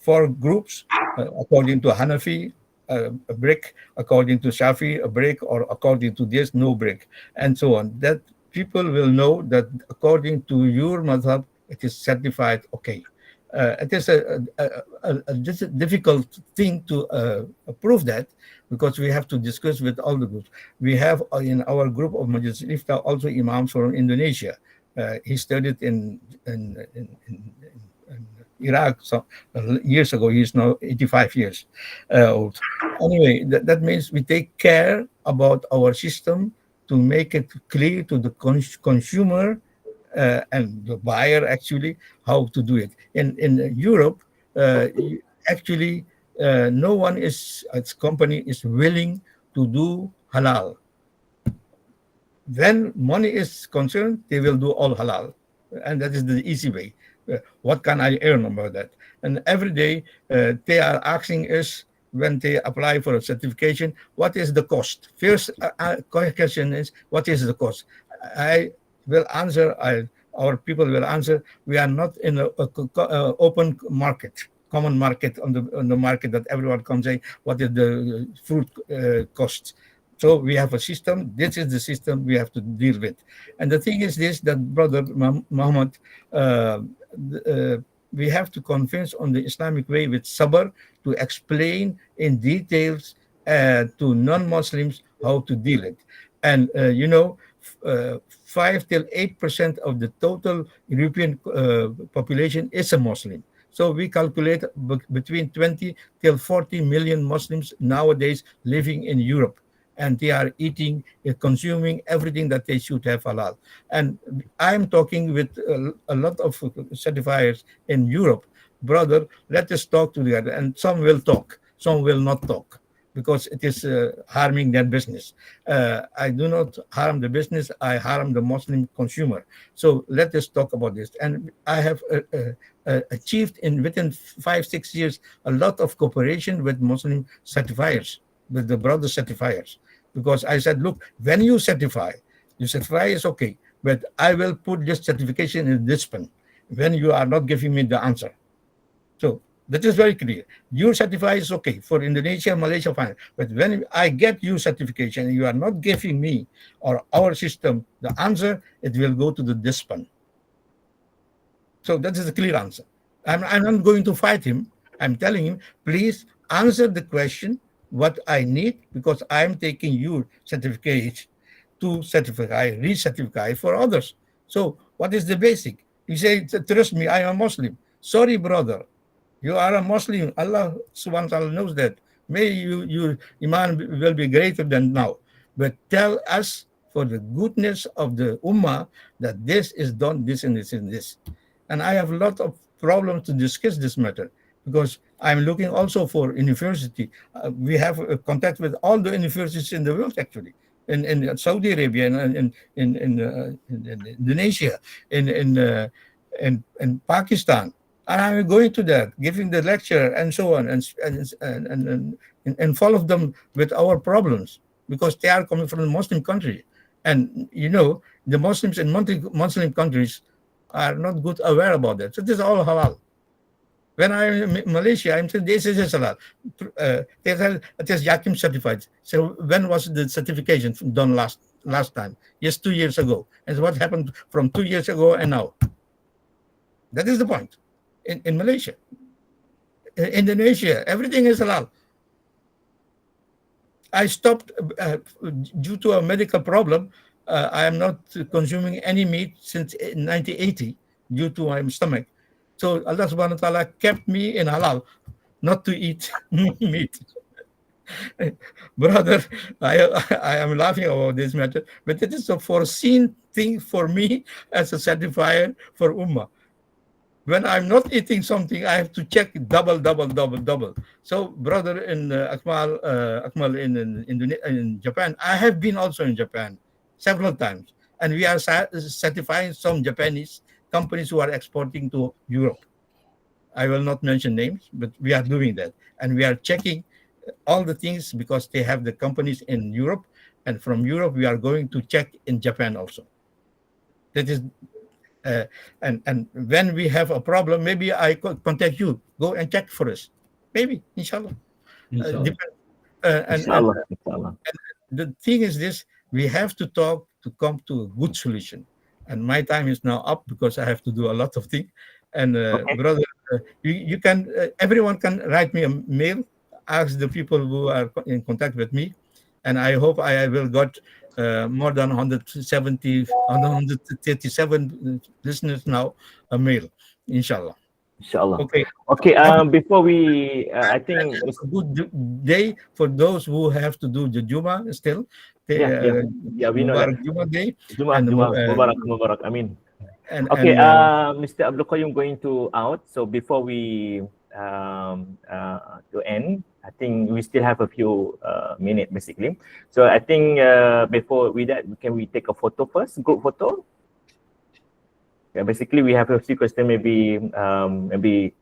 4 groups according to Hanafi, a brick, according to Shafi, a brick, or according to this, no brick, and so on. That people will know that according to your madhab, it is certified okay. It is a difficult thing to prove that, because we have to discuss with all the groups. We have in our group of Majlis Ifta also imams from Indonesia. He studied in Iraq years ago. He is now 85 years old. Anyway, that means we take care about our system to make it clear to the consumer and the buyer actually how to do it. In Europe, actually, no one its company is willing to do halal. When money is concerned, they will do all halal, and that is the easy way. What can I earn about that? And every day they are asking us when they apply for a certification, what is the cost? First question is, what is the cost? I will answer, our people will answer, we are not in a open market, common market on the market that everyone can say what is the food cost. So we have a system. This is the system we have to deal with. And the thing is this, that Brother Muhammad, we have to convince on the Islamic way with sabr to explain in details to non-Muslims how to deal it. And 5 till 8% of the total European population is a Muslim. So we calculate between 20 till 40 million Muslims nowadays living in Europe. And they are eating, consuming everything that they should have halal. And I'm talking with a lot of certifiers in Europe. Brother, let us talk together. And some will talk, some will not talk, because it is harming their business. I do not harm the business, I harm the Muslim consumer. So let us talk about this. And I have achieved within 5-6 years a lot of cooperation with Muslim certifiers, with the brother certifiers. Because I said, look, when you certify is okay, but I will put this certification in this pen when you are not giving me the answer. So that is very clear. Your certify is okay for Indonesia, Malaysia, fine. But when I get your certification and you are not giving me or our system the answer, it will go to the dispan. So that is a clear answer. I'm not going to fight him. I'm telling him, please answer the question, what I need, because I'm taking your certificate to recertify for others. So what is the basic? You say, trust me, I am a Muslim. Sorry, brother. You are a Muslim. Allah subhanahu wa ta'ala knows that. May your iman will be greater than now. But tell us for the goodness of the ummah that this is done, this and this and this. And I have a lot of problems to discuss this matter, because I'm looking also for university. We have contact with all the universities in the world, actually, in Saudi Arabia, in Indonesia, in Pakistan. And I'm going to that, giving the lecture and so on, and follow them with our problems, because they are coming from the Muslim country. And, the Muslims in Muslim countries are not good aware about that. So this is all halal. When I'm in Malaysia, I'm saying this is halal. It is Yakim certified. So when was the certification done last time? Yes, 2 years ago. And what happened from 2 years ago and now? That is the point. In Malaysia, in Indonesia, everything is halal. I stopped due to a medical problem. I am not consuming any meat since 1980 due to my stomach. So Allah subhanahu wa ta'ala kept me in halal, not to eat meat. Brother, I am laughing about this matter, but it is a foreseen thing for me as a certifier for Ummah. When I'm not eating something, I have to check double. So, brother, in Akmal in Japan, I have been also in Japan several times, and we are certifying some Japanese companies who are exporting to Europe. I will not mention names, but we are doing that, and we are checking all the things because they have the companies in Europe, and from Europe we are going to check in Japan also. That is. And when we have a problem, maybe I contact you. Go and check for us. Maybe, inshallah. Inshallah. And the thing is this: we have to talk to come to a good solution. And my time is now up because I have to do a lot of things. And Okay. brother, you can. Everyone can write me a mail. Ask the people who are in contact with me, and I hope I will got more than 137 listeners now a mail, inshallah. Inshallah. Okay. Before we, I think It's a good day for those who have to do the Juma still. we know that. Mubarak Juma day. Juma, And, Mubarak. I mean. And, Okay, and, Mr. Abdul Qayyome going to out. So before we to end, I think we still have a few minutes basically. So I think before that, can we take a photo first, group photo? Yeah, basically we have a few questions. Maybe we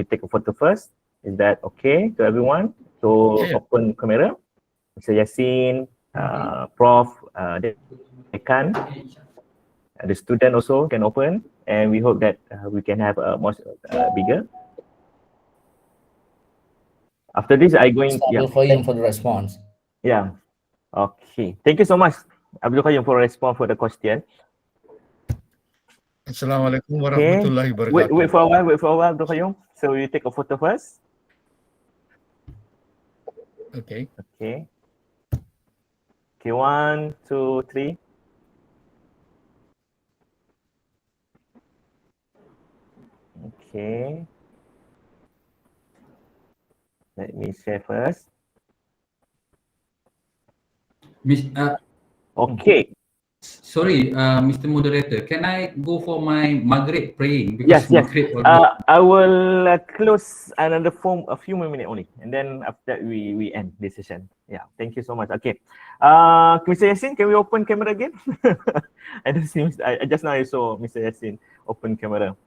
take a photo first. Is that okay to everyone? So Yeah. open camera, Mr. Yassin, Prof, Dekan, the student also can open, and we hope that we can have a more bigger. After this, I going. Abdul Qayyome for the response. Yeah. Okay. Thank you so much, Abdul Qayyome, for response for the question. Assalamualaikum Okay. warahmatullahi Wait wabarakatuh. for a while, Abdul Qayyome. So you take a photo first. Okay. Okay. Okay. 1, 2, 3. Okay. Let me share first. Okay. Sorry, Mr. Moderator, can I go for my Maghrib praying? Because Yes. Maghrib almost... I will close another form a few more minutes only, and then after that we end this session. Yeah. Thank you so much. Okay. Mr. Yassin, can we open camera again? I don't see. I just now I saw Mr. Yassin open camera.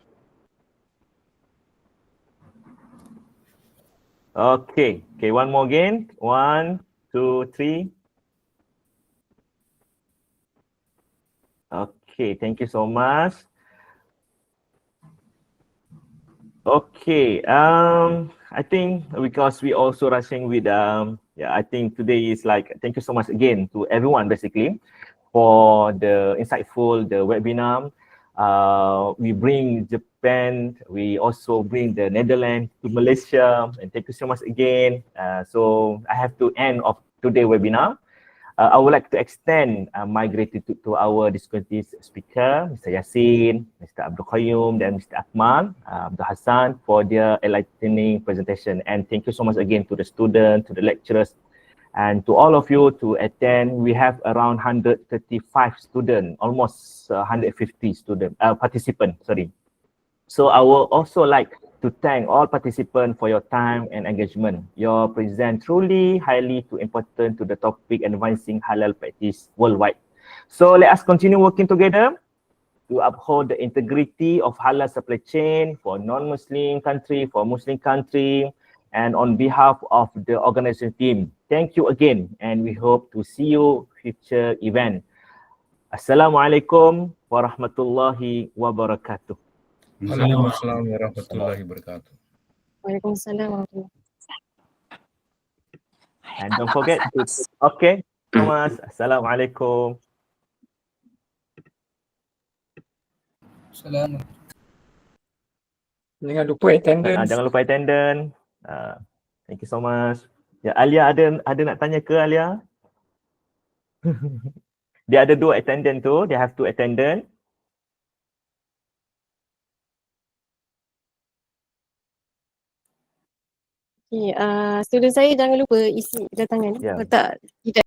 Okay. Okay. One more again. 1, 2, 3. Okay. Thank you so much. Okay. I think because we also rushing with I think today is like, thank you so much again to everyone basically for the insightful the webinar. We bring Japan, we also bring the Netherlands to Malaysia, and thank you so much again. So I have to end of today's webinar. I would like to extend my gratitude to our distinguished speaker, Mr. Yassin, Mr. Abdul Qayyome, and Mr. Akmal, Abdul Hassan, for their enlightening presentation. And thank you so much again to the students, to the lecturers, and to all of you to attend. We have around 135 students, almost 150 participants. Sorry. So I would also like to thank all participants for your time and engagement. Your present truly highly important to the topic advancing halal practice worldwide. So let us continue working together to uphold the integrity of halal supply chain for non-Muslim country, for Muslim country, and on behalf of the organization team. Thank you again, and we hope to see you future event. Assalamualaikum warahmatullahi wabarakatuh. Waalaikumsalam warahmatullahi wabarakatuh. Waalaikumsalam warahmatullahi. And don't forget to, okay, Thomas, Assalamualaikum. Salam. Jangan lupa attendance. Jangan lupa attendance. Thank you so much. Ya, Alia ada nak tanya ke Alia? Dia ada 2 attendant tu, dia have 2 attendant. Okay, student saya jangan lupa isi kedatangan. Yeah. Kalau tak, tidak